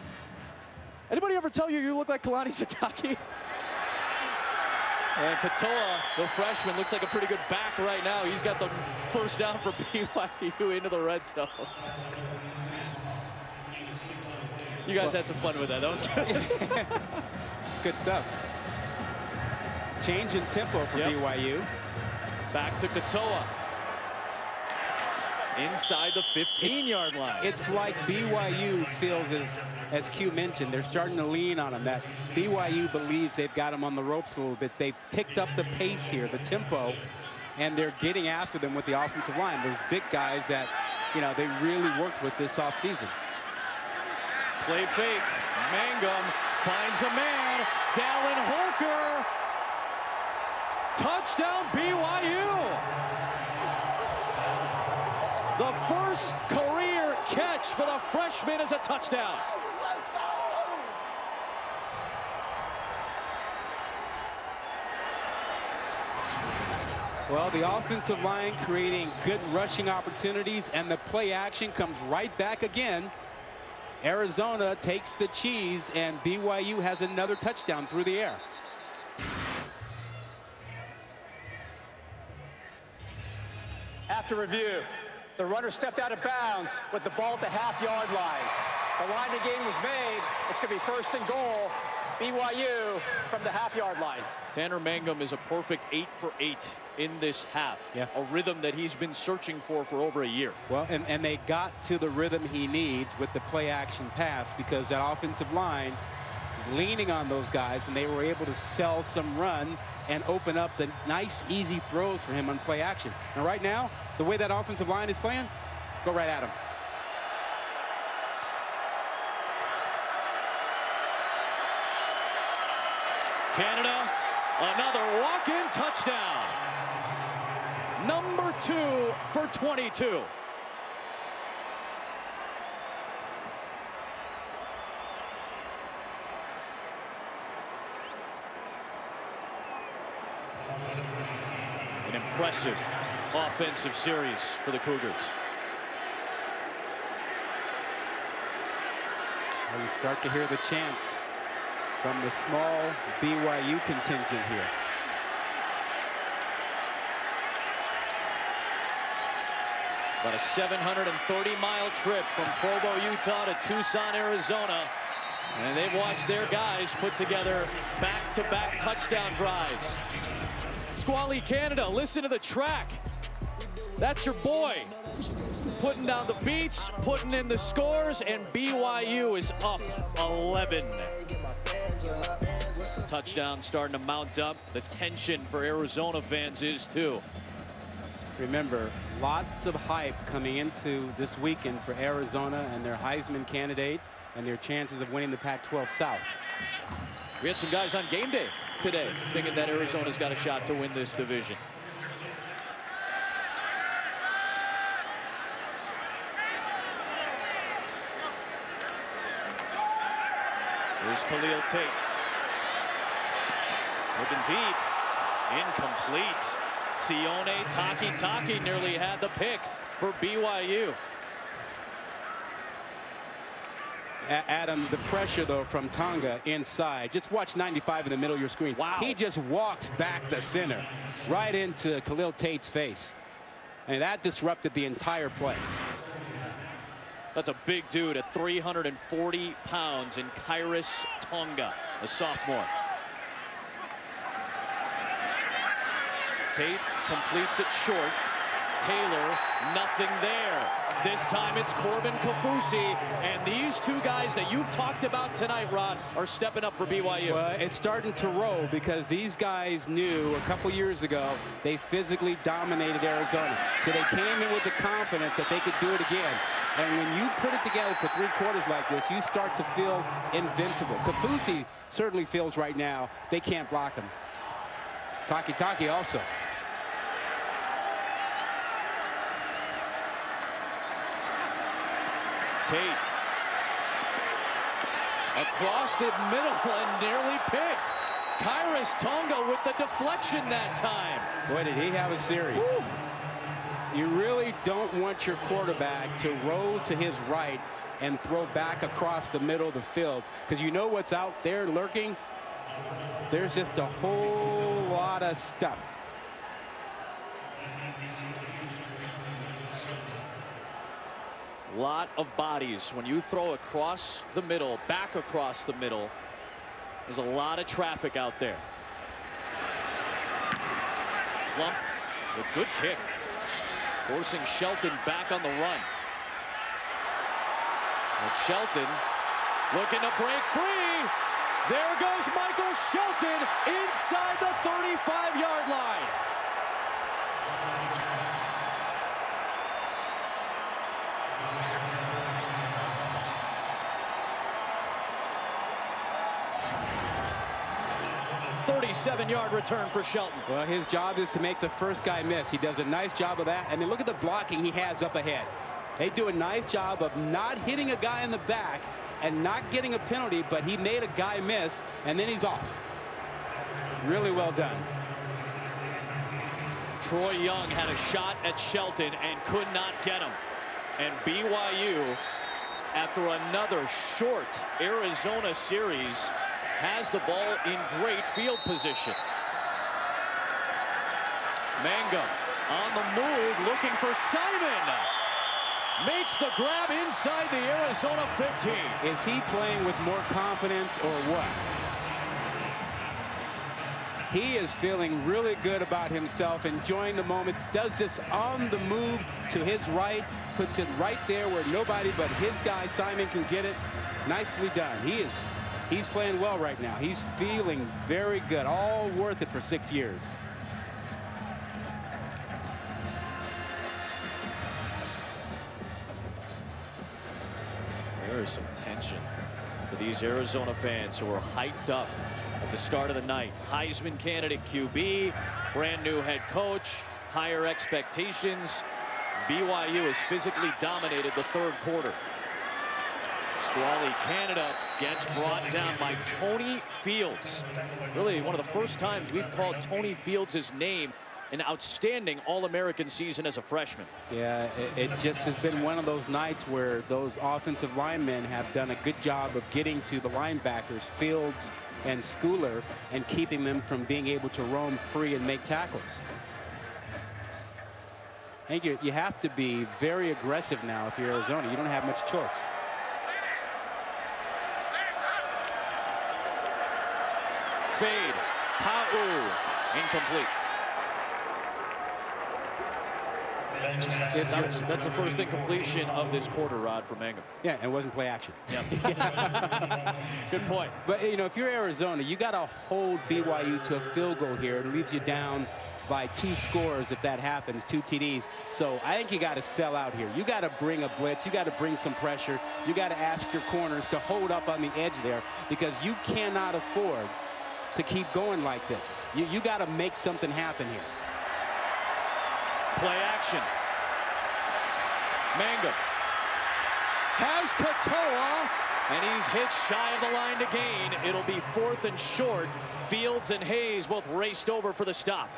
[SPEAKER 1] Anybody ever tell you look like Kalani Sitake? And Katoa, the freshman, looks like a pretty good back right now. He's got the first down for BYU into the red zone. You guys had some fun with that. That was good.
[SPEAKER 2] Good stuff. Change in tempo for BYU.
[SPEAKER 1] Back to Katoa. Inside the 15-yard line.
[SPEAKER 2] It's like BYU feels, as Q mentioned, they're starting to lean on him. That BYU believes they've got him on the ropes a little bit. They picked up the pace here, the tempo, and they're getting after them with the offensive line. Those big guys that, they really worked with this offseason.
[SPEAKER 1] Play fake. Mangum finds a man. Dallin Holker. Touchdown BYU. The first career catch for the freshman is a touchdown.
[SPEAKER 2] Well, the offensive line creating good rushing opportunities, and the play action comes right back again. Arizona takes the cheese, and BYU has another touchdown through the air.
[SPEAKER 3] After review, the runner stepped out of bounds with the ball at the half-yard line. The line of game was made. It's going to be 1st and goal. BYU from the half-yard line.
[SPEAKER 1] Tanner Mangum is a perfect 8 for 8 in this half.
[SPEAKER 2] Yeah.
[SPEAKER 1] A rhythm that he's been searching for over a year.
[SPEAKER 2] Well, and they got to the rhythm he needs with the play-action pass because that offensive line is leaning on those guys, and they were able to sell some run and open up the nice, easy throws for him on play action. And right now, the way that offensive line is playing, go right at him.
[SPEAKER 1] Canada, another walk-in touchdown. Number 2 for 22. An impressive offensive series for the Cougars.
[SPEAKER 2] And you start to hear the chants from the small BYU contingent here.
[SPEAKER 1] About a 730-mile trip from Provo, Utah to Tucson, Arizona. And they've watched their guys put together back-to-back touchdown drives. Squally Canada, listen to the track. That's your boy. Putting down the beats, putting in the scores, and BYU is up 11. Touchdown starting to mount up. The tension for Arizona fans is too.
[SPEAKER 2] Remember, lots of hype coming into this weekend for Arizona and their Heisman candidate and their chances of winning the Pac-12 South.
[SPEAKER 1] We had some guys on game day today thinking that Arizona's got a shot to win this division. Here's Khalil Tate. Looking deep. Incomplete. Sione Taki nearly had the pick for BYU.
[SPEAKER 2] Adam, the pressure, though, from Tonga inside. Just watch 95 in the middle of your screen.
[SPEAKER 1] Wow.
[SPEAKER 2] He just walks back the center right into Khalil Tate's face. And that disrupted the entire play.
[SPEAKER 1] That's a big dude at 340 pounds in Kairos Tonga, a sophomore. Tate completes it short. Taylor, nothing there. This time it's Corbin Kaufusi, and these two guys that you've talked about tonight, Rod, are stepping up for BYU.
[SPEAKER 2] Well, it's starting to roll because these guys knew a couple years ago they physically dominated Arizona. So they came in with the confidence that they could do it again. And when you put it together for 3 quarters like this, you start to feel invincible. Kaufusi certainly feels right now they can't block him. Taki also.
[SPEAKER 1] Tate across the middle and nearly picked. Kairos Tonga with the deflection that time.
[SPEAKER 2] Boy, did he have a series. Woo. You really don't want your quarterback to roll to his right and throw back across the middle of the field, because you know what's out there lurking. There's just a whole lot of stuff.
[SPEAKER 1] Lot of bodies. When you throw across the middle, back across the middle, there's a lot of traffic out there. Plump, a good kick. Forcing Shelton back on the run. And Shelton looking to break free. There goes Michael Shelton inside the 35-yard line. $37-yard return for Shelton.
[SPEAKER 2] Well, his job is to make the first guy miss. He does a nice job of that. I mean, look at the blocking he has up ahead. They do a nice job of not hitting a guy in the back and not getting a penalty, but he made a guy miss, and then he's off. Really well done.
[SPEAKER 1] Troy Young had a shot at Shelton and could not get him. And BYU, after another short Arizona series, has the ball in great field position. Mangum on the move, looking for Simon. makes the grab inside the Arizona 15.
[SPEAKER 2] Is he playing with more confidence or what? He is feeling really good about himself, enjoying the moment, does this on the move to his right, puts it right there where nobody but his guy Simon can get it. Nicely done. He's playing well right now. He's feeling very good. All worth it for 6 years.
[SPEAKER 1] There is some tension for these Arizona fans who are hyped up at the start of the night. Heisman candidate QB, brand new head coach, higher expectations. BYU has physically dominated the third quarter. Squally Canada gets brought down by Tony Fields. Really one of the first times we've called Tony Fields' name an outstanding All-American season as a freshman.
[SPEAKER 2] Yeah, it just has been one of those nights where those offensive linemen have done a good job of getting to the linebackers, Fields and Schooler, and keeping them from being able to roam free and make tackles. I think you have to be very aggressive now if you're Arizona. You don't have much choice.
[SPEAKER 1] Fade. Pau. Incomplete. That's the first incompletion of this quarter, Rod, for Mangum.
[SPEAKER 2] Yeah, and it wasn't play action.
[SPEAKER 1] Yep. Good point.
[SPEAKER 2] But, you know, if you're Arizona, you got to hold BYU to a field goal here. It leaves you down by 2 scores if that happens, 2 TDs. So I think you got to sell out here. You got to bring a blitz. You got to bring some pressure. You got to ask your corners to hold up on the edge there, because you cannot afford to keep going like this. You got to make something happen here.
[SPEAKER 1] Play action. Mangum has Katoa, and he's hit shy of the line to gain. It'll be 4th and short. Fields and Hayes both raced over for the stop.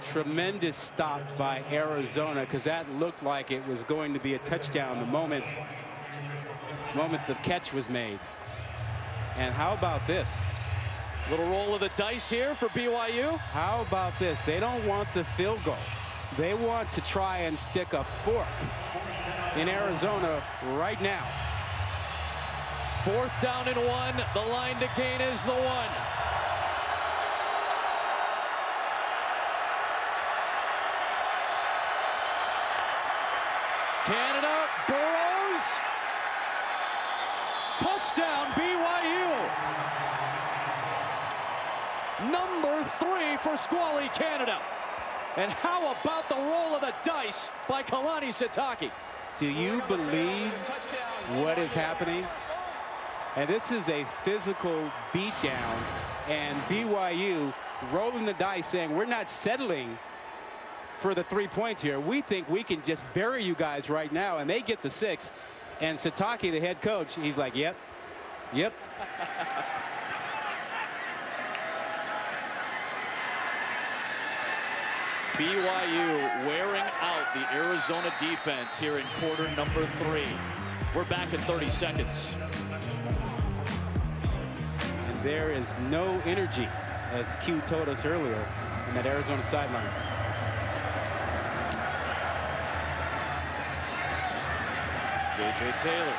[SPEAKER 2] Tremendous stop by Arizona, because that looked like it was going to be a touchdown the moment the catch was made. And how about this?
[SPEAKER 1] Little roll of the dice here for BYU.
[SPEAKER 2] How about this? They don't want the field goal. They want to try and stick a fork in Arizona right now.
[SPEAKER 1] 4th down and 1. The line to gain is the 1. Canada burrows. Touchdown BYU. Number 3 for Squally Canada. And how about the roll of the dice by Kalani Sitake?
[SPEAKER 2] Do you believe what is happening? And this is a physical beatdown, and BYU rolling the dice, saying we're not settling for the 3 points here. We think we can just bury you guys right now, and they get the 6. And Sitake, the head coach, he's like, yep.
[SPEAKER 1] BYU wearing out the Arizona defense here in quarter number 3. We're back in 30 seconds.
[SPEAKER 2] And there is no energy, as Q told us earlier, in that Arizona sideline.
[SPEAKER 1] J.J. Taylor.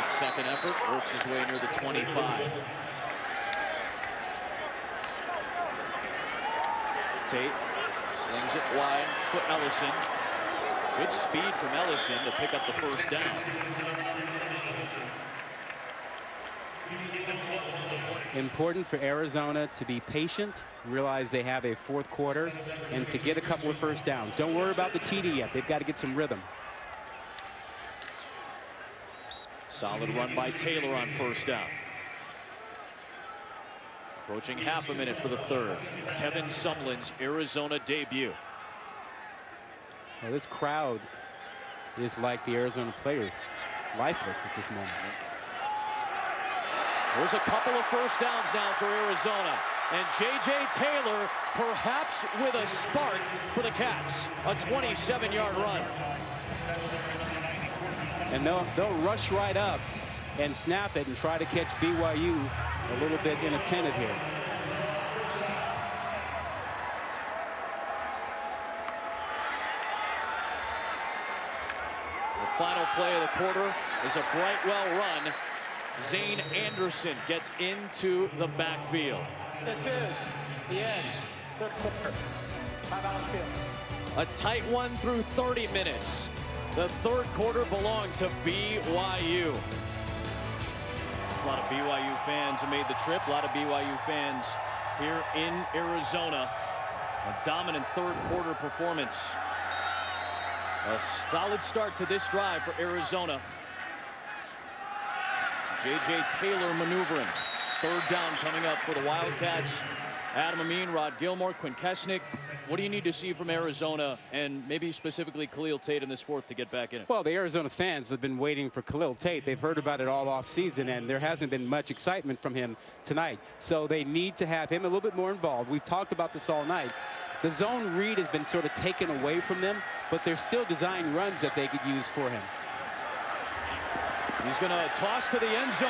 [SPEAKER 1] Second effort, works his way near the 25. Tate slings it wide, put Ellison. Good speed from Ellison to pick up the 1st down.
[SPEAKER 2] Important for Arizona to be patient, realize they have a 4th quarter, and to get a couple of 1st downs. Don't worry about the TD yet. They've got to get some rhythm.
[SPEAKER 1] Solid run by Taylor on 1st down. Approaching half a minute for the 3rd. Kevin Sumlin's Arizona debut.
[SPEAKER 2] Well, this crowd is like the Arizona players, lifeless at this moment.
[SPEAKER 1] There's a couple of 1st downs now for Arizona. And J.J. Taylor perhaps with a spark for the Cats. A 27-yard run.
[SPEAKER 2] And they'll rush right up and snap it and try to catch BYU a little bit inattentive here.
[SPEAKER 1] play of the quarter is a Brightwell run. Zane Anderson gets into the backfield.
[SPEAKER 3] This is the end. Third quarter. Timeout on the field.
[SPEAKER 1] A tight one through 30 minutes. The third quarter belonged to BYU. A lot of BYU fans have made the trip. A lot of BYU fans here in Arizona. A dominant third quarter performance. A solid start to this drive for Arizona. J.J. Taylor maneuvering. Third down coming up for the Wildcats. Adam Amin, Rod Gilmore, Quinn Kesnick. What do you need to see from Arizona, and maybe specifically Khalil Tate in this fourth to get back in it?
[SPEAKER 2] Well, the Arizona fans have been waiting for Khalil Tate. They've heard about it all off season, and there hasn't been much excitement from him tonight. So they need to have him a little bit more involved. We've talked about this all night. The zone read has been sort of taken away from them, but there's still design runs that they could use for him.
[SPEAKER 1] He's going to toss to the end zone.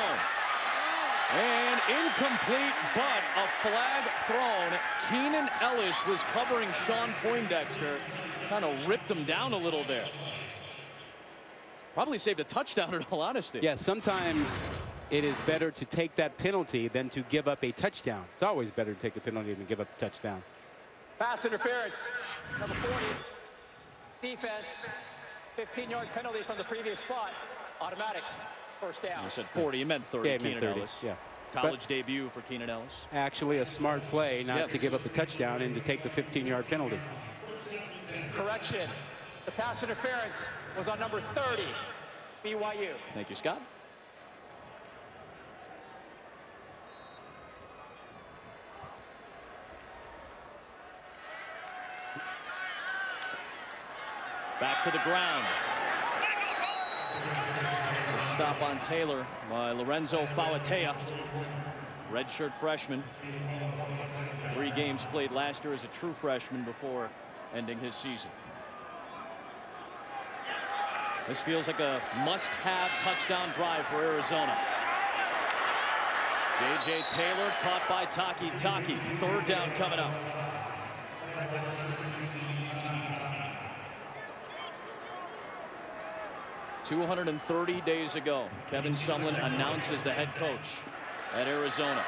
[SPEAKER 1] And incomplete, but a flag thrown. Keenan Ellis was covering Sean Poindexter. Kind of ripped him down a little there. Probably saved a touchdown, in all honesty.
[SPEAKER 2] Yeah, sometimes it is better to take that penalty than to give up a touchdown. It's always better to take the penalty than give up a touchdown.
[SPEAKER 3] Pass interference. Number 40. Defense. 15-yard penalty from the previous spot. Automatic. First down.
[SPEAKER 1] You said 40. You meant 30.
[SPEAKER 2] Yeah,
[SPEAKER 1] Keenan
[SPEAKER 2] 30.
[SPEAKER 1] Ellis.
[SPEAKER 2] Yeah.
[SPEAKER 1] College debut for Keenan Ellis.
[SPEAKER 2] Actually, a smart play not to give up the touchdown and to take the 15-yard penalty.
[SPEAKER 3] Correction. The pass interference was on number 30. BYU.
[SPEAKER 1] Thank you, Scott. Back to the ground. Good stop on Taylor by Lorenzo Fauatea. Redshirt freshman. 3 games played last year as a true freshman before ending his season. This feels like a must-have touchdown drive for Arizona. J.J. Taylor caught by Taki. Third down coming up. "230 days ago, Kevin Sumlin announces the head coach at Arizona.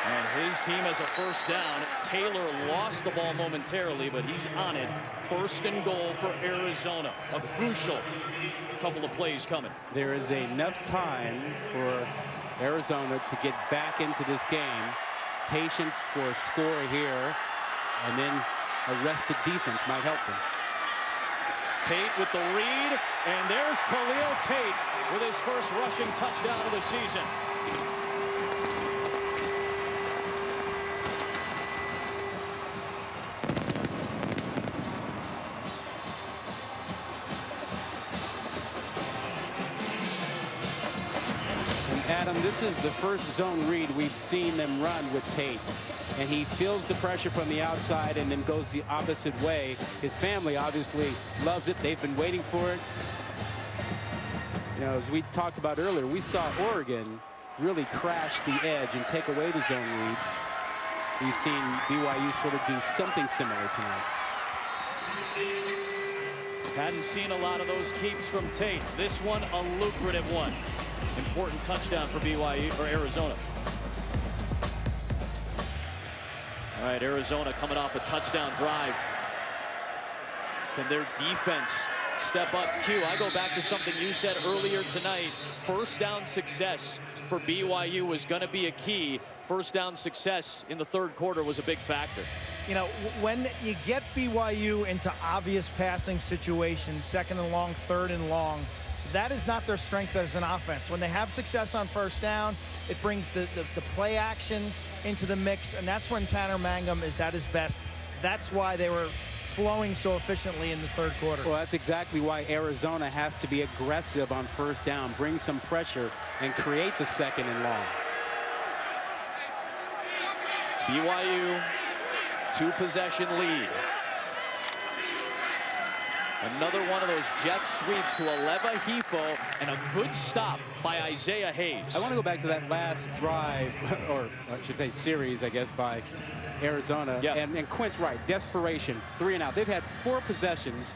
[SPEAKER 1] And his team has a first down. Taylor lost the ball momentarily, but he's on it. First and goal for Arizona. A crucial couple of plays coming.
[SPEAKER 2] There is enough time for Arizona to get back into this game. Patience for a score here, and then a rested defense might help them.
[SPEAKER 1] Tate with the read, and there's Khalil Tate with his first rushing touchdown of the season.
[SPEAKER 2] And Adam, this is the first zone read we've seen them run with Tate. And he feels the pressure from the outside and then goes the opposite way. His family obviously loves it. They've been waiting for it. You know, as we talked about earlier, we saw Oregon really crash the edge and take away the zone read. We've seen BYU sort of do something similar tonight.
[SPEAKER 1] Hadn't seen a lot of those keeps from Tate. This one, a lucrative one. Important touchdown for BYU, or Arizona. All right, Arizona coming off a touchdown drive. Can their defense step up? Q, I go back to something you said earlier tonight. First down success for BYU was going to be a key. First down success in the third quarter was a big factor.
[SPEAKER 4] You know, when you get BYU into obvious passing situations, second and long, third and long, that is not their strength as an offense. When they have success on first down, it brings the play action into the mix, and that's when Tanner Mangum is at his best. That's why they were flowing so efficiently in the third quarter.
[SPEAKER 2] Well, that's exactly why Arizona has to be aggressive on first down, bring some pressure, and create the second and long.
[SPEAKER 1] BYU, 2-possession lead. Another one of those jet sweeps to Aleva Hifo, and a good stop by Isaiah Hayes.
[SPEAKER 2] I want to go back to that last drive, or I should say series, I guess, by Arizona.
[SPEAKER 1] Yep.
[SPEAKER 2] And Quint's right, desperation, 3 and out. They've had 4 possessions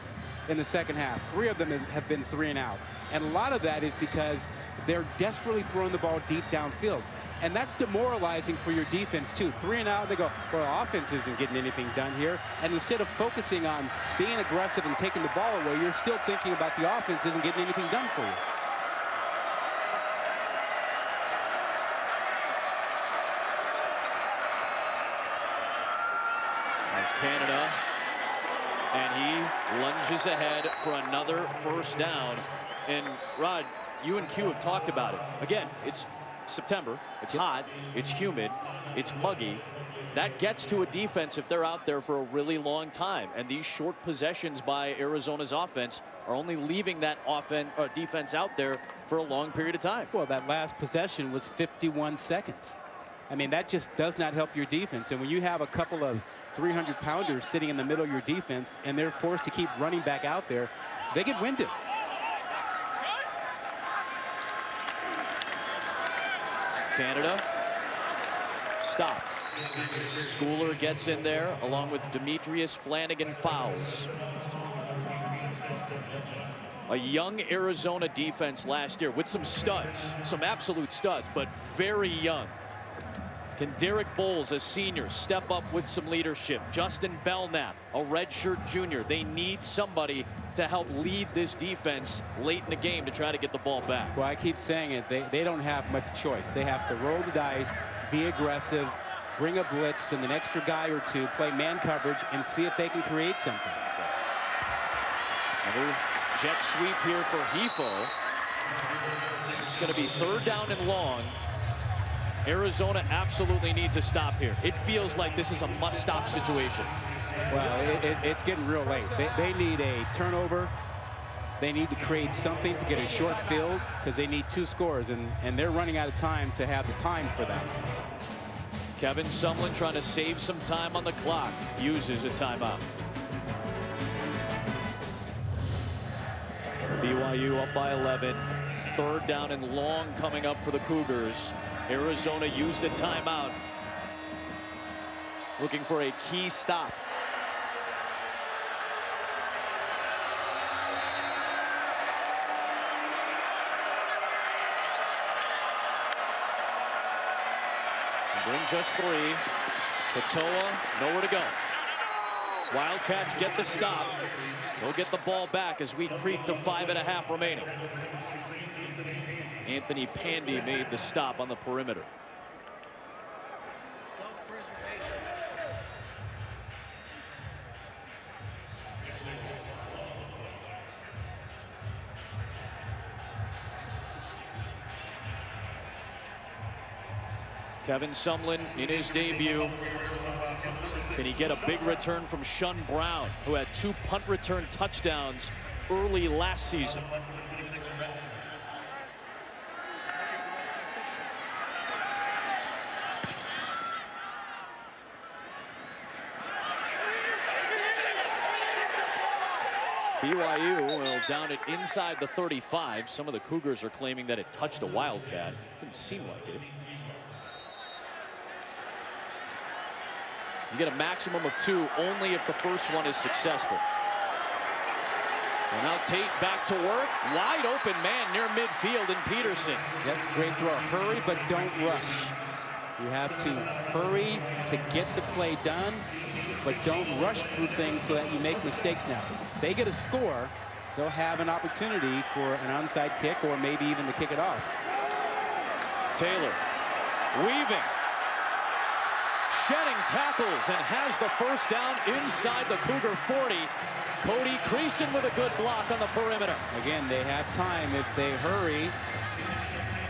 [SPEAKER 2] in the second half. 3 of them have been 3 and out. And a lot of that is because they're desperately throwing the ball deep downfield. And that's demoralizing for your defense, too. 3 and out, they go, well, offense isn't getting anything done here. And instead of focusing on being aggressive and taking the ball away, you're still thinking about the offense isn't getting anything done for you.
[SPEAKER 1] There's Canada. And he lunges ahead for another first down. And, Rod, you and Q have talked about it. Again, it's September. It's hot. It's humid. It's muggy. That gets to a defense if they're out there for a really long time. And these short possessions by Arizona's offense are only leaving that defense out there for a long period of time.
[SPEAKER 2] Well, that last possession was 51 seconds. I mean, that just does not help your defense. And when you have a couple of 300-pounders sitting in the middle of your defense and they're forced to keep running back out there, they get winded.
[SPEAKER 1] Canada stopped. Schooler gets in there along with Demetrius Flanagan fouls. A young Arizona defense last year with some studs, some absolute studs, but very young. Can Derek Bowles, a senior, step up with some leadership? Justin Belknap, a redshirt junior. They need somebody to help lead this defense late in the game to try to get the ball back.
[SPEAKER 2] Well, I keep saying it. They don't have much choice. They have to roll the dice, be aggressive, bring a blitz and an extra guy or two, play man coverage, and see if they can create something.
[SPEAKER 1] Another jet sweep here for Hefo. It's going to be 3rd down and long. Arizona absolutely needs a stop here. It feels like this is a must-stop situation.
[SPEAKER 2] Well, it's getting real late. They need a turnover. They need to create something to get a short field because they need 2 scores, and they're running out of time to have the time for that.
[SPEAKER 1] Kevin Sumlin trying to save some time on the clock. Uses a timeout. BYU up by 11. 3rd down and long coming up for the Cougars. Arizona used a timeout. Looking for a key stop. Bring just 3. Katoa nowhere to go. Wildcats get the stop. They'll get the ball back as we creep to 5.5 remaining. Anthony Pandy made the stop on the perimeter. Kevin Sumlin in his debut. Can he get a big return from Shun Brown, who had 2 punt return touchdowns early last season? BYU will down it inside the 35. Some of the Cougars are claiming that it touched a Wildcat. Didn't seem like it. You get a maximum of 2 only if the first one is successful. So now Tate back to work. Wide open man near midfield in Peterson.
[SPEAKER 2] Yep, great throw. Hurry, but don't rush. You have to hurry to get the play done, but don't rush through things so that you make mistakes now. If they get a score, they'll have an opportunity for an onside kick or maybe even to kick it off.
[SPEAKER 1] Taylor weaving. Shedding tackles and has the first down inside the Cougar 40. Cody Creason with a good block on the perimeter.
[SPEAKER 2] Again, they have time if they hurry,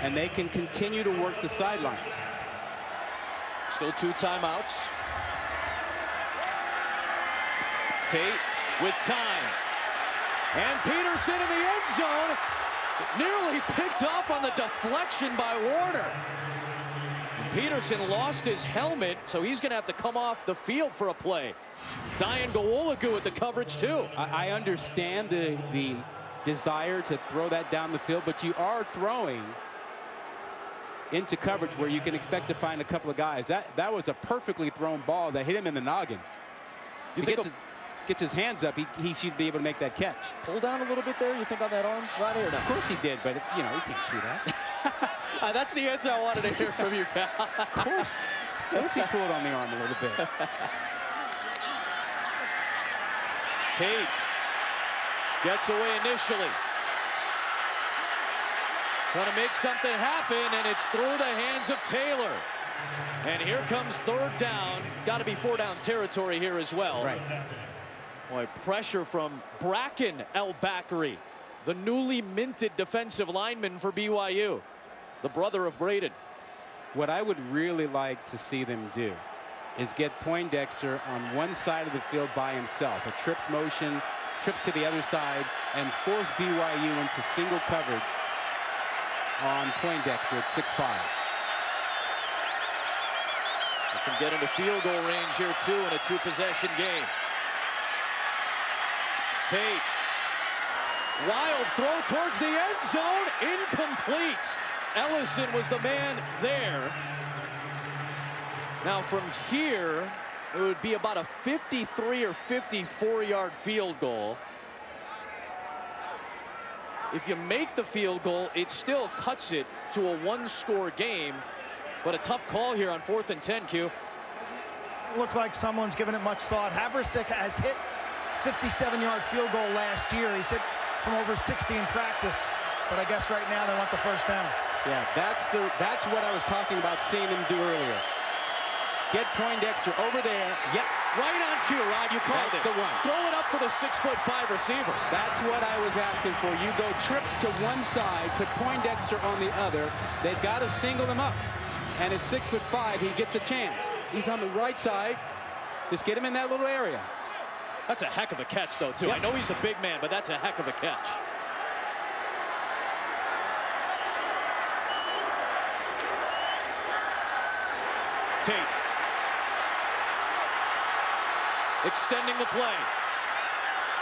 [SPEAKER 2] and they can continue to work the sidelines.
[SPEAKER 1] Still 2 timeouts. Tate with time. And Peterson in the end zone. Nearly picked off on the deflection by Warner. Peterson lost his helmet, so he's going to have to come off the field for a play. Diane Gawolagu with the coverage, too.
[SPEAKER 2] I understand the desire to throw that down the field, but you are throwing into coverage where you can expect to find a couple of guys. That was a perfectly thrown ball that hit him in the noggin. gets his hands up, he should be able to make that catch.
[SPEAKER 1] Pull down a little bit there, you think, on that arm, Rodney, or not?
[SPEAKER 2] Of course he did, but, you can't see that.
[SPEAKER 1] That's the answer I wanted to hear from you, pal.
[SPEAKER 2] Of course. Notice he pulled on the arm a little bit.
[SPEAKER 1] Tate gets away initially. Trying to make something happen, and it's through the hands of Taylor. And here comes third down. Got to be four-down territory here as well.
[SPEAKER 2] Right.
[SPEAKER 1] Boy, pressure from Bracken El-Bakri, the newly minted defensive lineman for BYU, the brother of Braden.
[SPEAKER 2] What I would really like to see them do is get Poindexter on one side of the field by himself. A trips motion, trips to the other side, and force BYU into single coverage on Poindexter at 6'5".
[SPEAKER 1] They can get into field goal range here, too, in a two-possession game. Tate. Wild throw towards the end zone. Incomplete. Ellison was the man there. Now from here, it would be about a 53 or 54-yard field goal. If you make the field goal, it still cuts it to a one-score game. But a tough call here on 4th and 10, Q.
[SPEAKER 4] Looks like someone's given it much thought. Haversick has hit 57-yard field goal last year. He's hit from over 60 in practice. But I guess right now they want the first down.
[SPEAKER 2] Yeah, that's what I was talking about seeing him do earlier. Get Poindexter over there. Yep.
[SPEAKER 1] Right on cue, Rod. You called it.
[SPEAKER 2] That's the one.
[SPEAKER 1] Throw it up for the 6'5" receiver.
[SPEAKER 2] That's what I was asking for. You go trips to one side, put Poindexter on the other. They've got to single him up. And at 6'5", he gets a chance. He's on the right side. Just get him in that little area.
[SPEAKER 1] That's a heck of a catch, though, too.
[SPEAKER 2] Yep.
[SPEAKER 1] I know he's a big man, but that's a heck of a catch. Tate. Extending the play.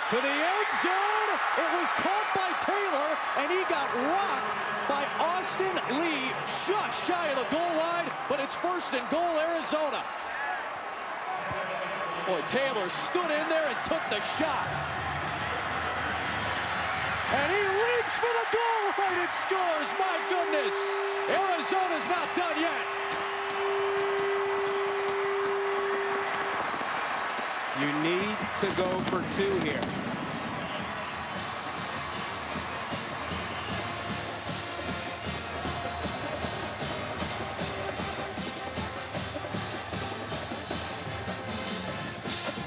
[SPEAKER 1] To the end zone. It was caught by Taylor, and he got rocked by Austin Lee just shy of the goal line, but it's 1st and goal, Arizona. Boy, Taylor stood in there and took the shot. And he leaps for the goal line and scores. My goodness. Arizona's not done yet.
[SPEAKER 2] You need to go for two here.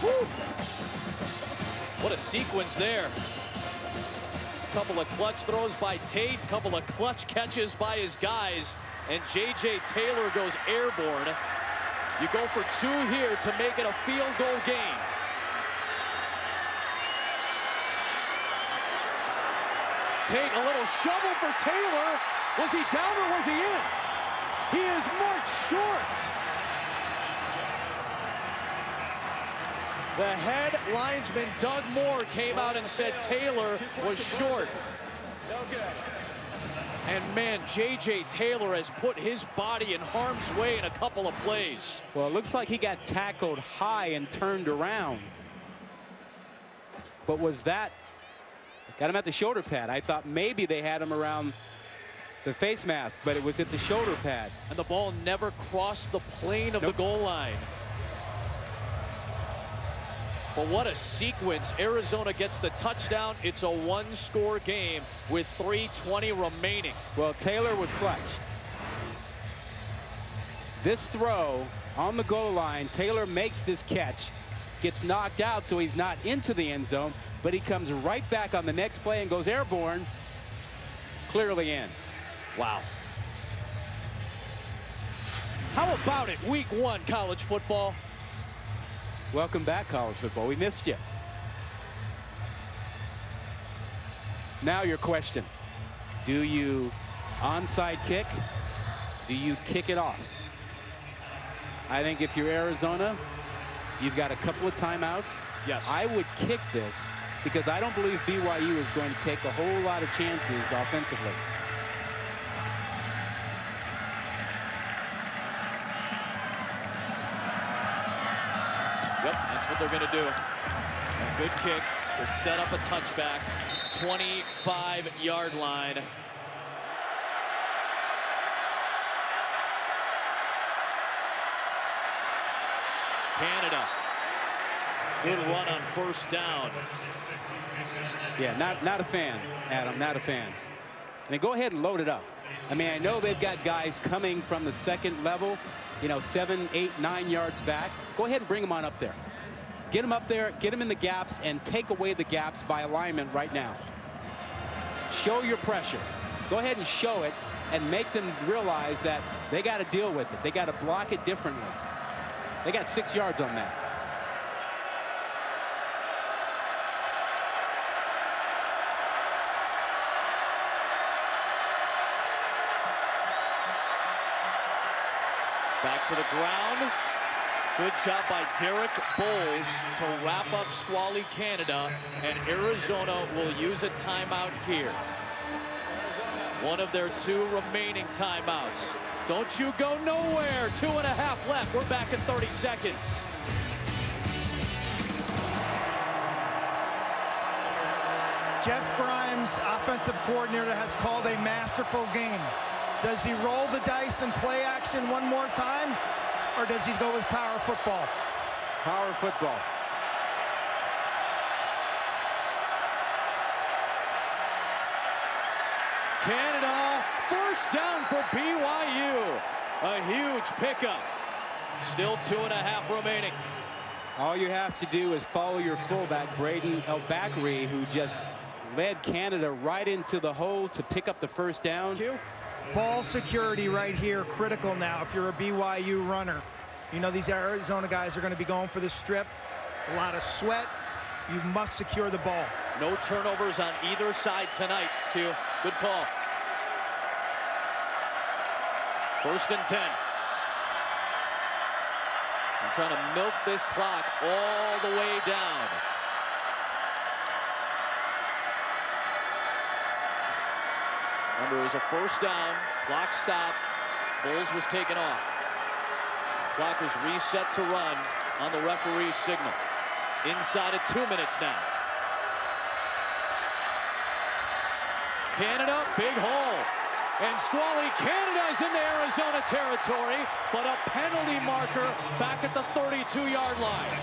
[SPEAKER 1] Woo. What a sequence there. Couple of clutch throws by Tate, couple of clutch catches by his guys, and J.J. Taylor goes airborne. You go for two here to make it a field goal game. Tate, a little shovel for Taylor. Was he down or was he in? He is marked short. The head linesman, Doug Moore, came out and said Taylor was short.
[SPEAKER 3] No good.
[SPEAKER 1] And man, J.J. Taylor has put his body in harm's way in a couple of plays.
[SPEAKER 2] Well, it looks like he got tackled high and turned around. But was that... Got him at the shoulder pad. I thought maybe they had him around the face mask, but it was at the shoulder pad.
[SPEAKER 1] And the ball never crossed the plane of the goal line. But what a sequence. Arizona gets the touchdown. It's a one-score game with 3:20 remaining.
[SPEAKER 2] Well, Taylor was clutch. This throw on the goal line, Taylor makes this catch, gets knocked out so he's not into the end zone, but he comes right back on the next play and goes airborne, clearly in.
[SPEAKER 1] Wow. How about it, week 1 college football?
[SPEAKER 2] Welcome back, college football. We missed you. Now your question. Do you onside kick? Do you kick it off? I think if you're Arizona, you've got a couple of timeouts.
[SPEAKER 1] Yes.
[SPEAKER 2] I would kick this because I don't believe BYU is going to take a whole lot of chances offensively.
[SPEAKER 1] Yep, that's what they're going to do. And Good kick to set up a touchback. 25-yard line. Canada. Good run on first down.
[SPEAKER 2] Yeah, not a fan, Adam, not a fan. I mean, go ahead and load it up. I mean, I know they've got guys coming from the second level, you know, 7, 8, 9 yards back. Go ahead and bring them on up there. Get them up there, get them in the gaps, and take away the gaps by alignment right now. Show your pressure. Go ahead and show it and make them realize that they got to deal with it. They got to block it differently. They got 6 yards on that.
[SPEAKER 1] Back to the ground. Good job by Derek Bowles to wrap up Squally Canada, and Arizona will use a timeout here. One of their 2 remaining timeouts. Don't you go nowhere. 2.5 left. We're back in 30 seconds.
[SPEAKER 4] Jeff Grimes, offensive coordinator, has called a masterful game. Does he roll the dice and play action one more time, or does he go with power football?
[SPEAKER 2] Power football.
[SPEAKER 1] Canada, first down for BYU. A huge pickup. Still 2.5 remaining.
[SPEAKER 2] All you have to do is follow your fullback, Braden Elbakri, who just led Canada right into the hole to pick up the first down.
[SPEAKER 4] Ball security right here, critical now if you're a BYU runner. You know these Arizona guys are going to be going for the strip. A lot of sweat. You must secure the ball.
[SPEAKER 1] No turnovers on either side tonight, Q. Good call. First and 10. I'm trying to milk this clock all the way down. Remember, it was a first down. Clock stopped. Bowles was taken off. Clock was reset to run on the referee's signal. Inside of 2 minutes now. Canada, big hole. And Squally Canada's in the Arizona territory, but a penalty marker back at the 32-yard line.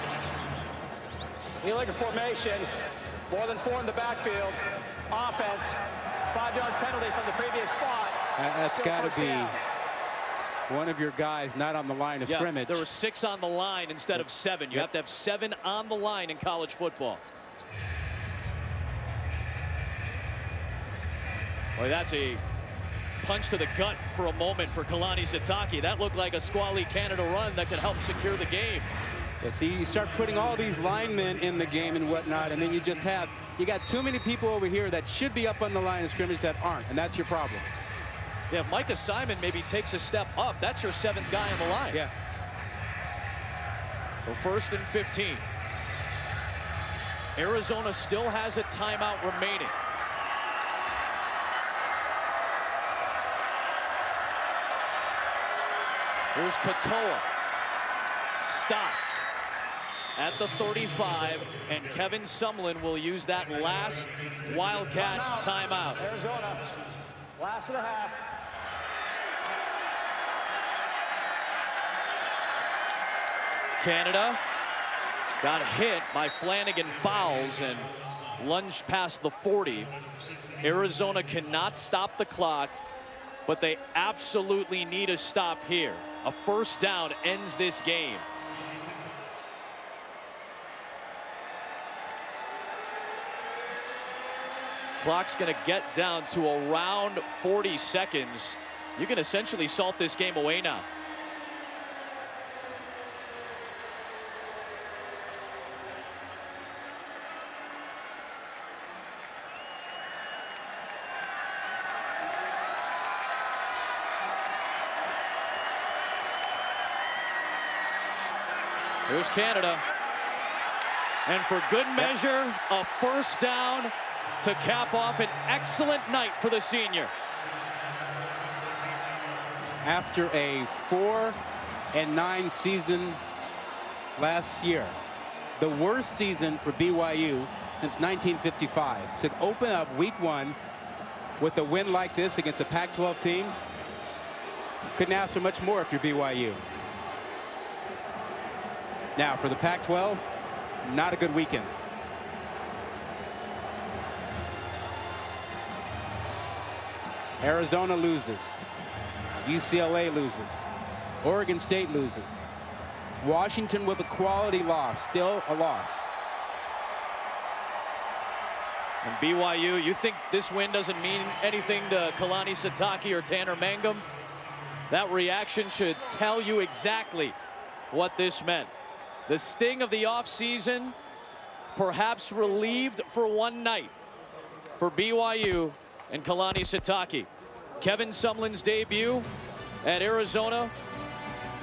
[SPEAKER 3] You look at formation, more than 4 in the backfield. Offense, 5-yard penalty from the previous spot.
[SPEAKER 2] That's got to be one of your guys not on the line of scrimmage.
[SPEAKER 1] There were 6 on the line instead of 7. You have to have 7 on the line in college football. Boy, that's a punch to the gut for a moment for Kalani Sitake. That looked like a Squally Canada run that could help secure the game.
[SPEAKER 2] Yeah, see, you start putting all these linemen in the game and whatnot, and then you got too many people over here that should be up on the line of scrimmage that aren't, and that's your problem.
[SPEAKER 1] Yeah, if Micah Simon maybe takes a step up, that's your 7th guy on the line.
[SPEAKER 2] Yeah.
[SPEAKER 1] So first and 15. Arizona still has a timeout remaining. Here's Katoa. Stopped at the 35, and Kevin Sumlin will use that last Wildcat timeout.
[SPEAKER 3] Arizona, last of the half.
[SPEAKER 1] Canada got hit by Flanagan fouls and lunged past the 40. Arizona cannot stop the clock, but they absolutely need a stop here. A first down ends this game. Clock's going to get down to around 40 seconds. You can essentially salt this game away now. Here's Canada. And for good measure, a first down to cap off an excellent night for the senior.
[SPEAKER 2] After a 4-9 season last year, the worst season for BYU since 1955. To open up week 1 with a win like this against a Pac-12 team, couldn't ask for much more if you're BYU. Now for the Pac-12, not a good weekend. Arizona loses. UCLA loses. Oregon State loses. Washington with a quality loss, still a loss.
[SPEAKER 1] And BYU, you think this win doesn't mean anything to Kalani Sitake or Tanner Mangum? That reaction should tell you exactly what this meant. The sting of the offseason perhaps relieved for one night for BYU and Kalani Sitake. Kevin Sumlin's debut at Arizona,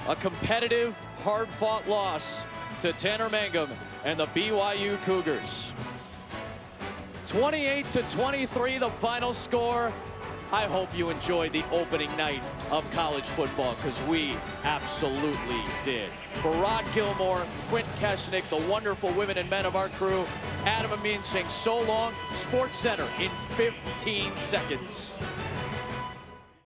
[SPEAKER 1] a competitive, hard-fought loss to Tanner Mangum and the BYU Cougars. 28-23, the final score. I hope you enjoyed the opening night of college football, because we absolutely did. For Rod Gilmore, Quint Keshnick, the wonderful women and men of our crew, Adam Amin saying so long. Sports Center in 15 seconds.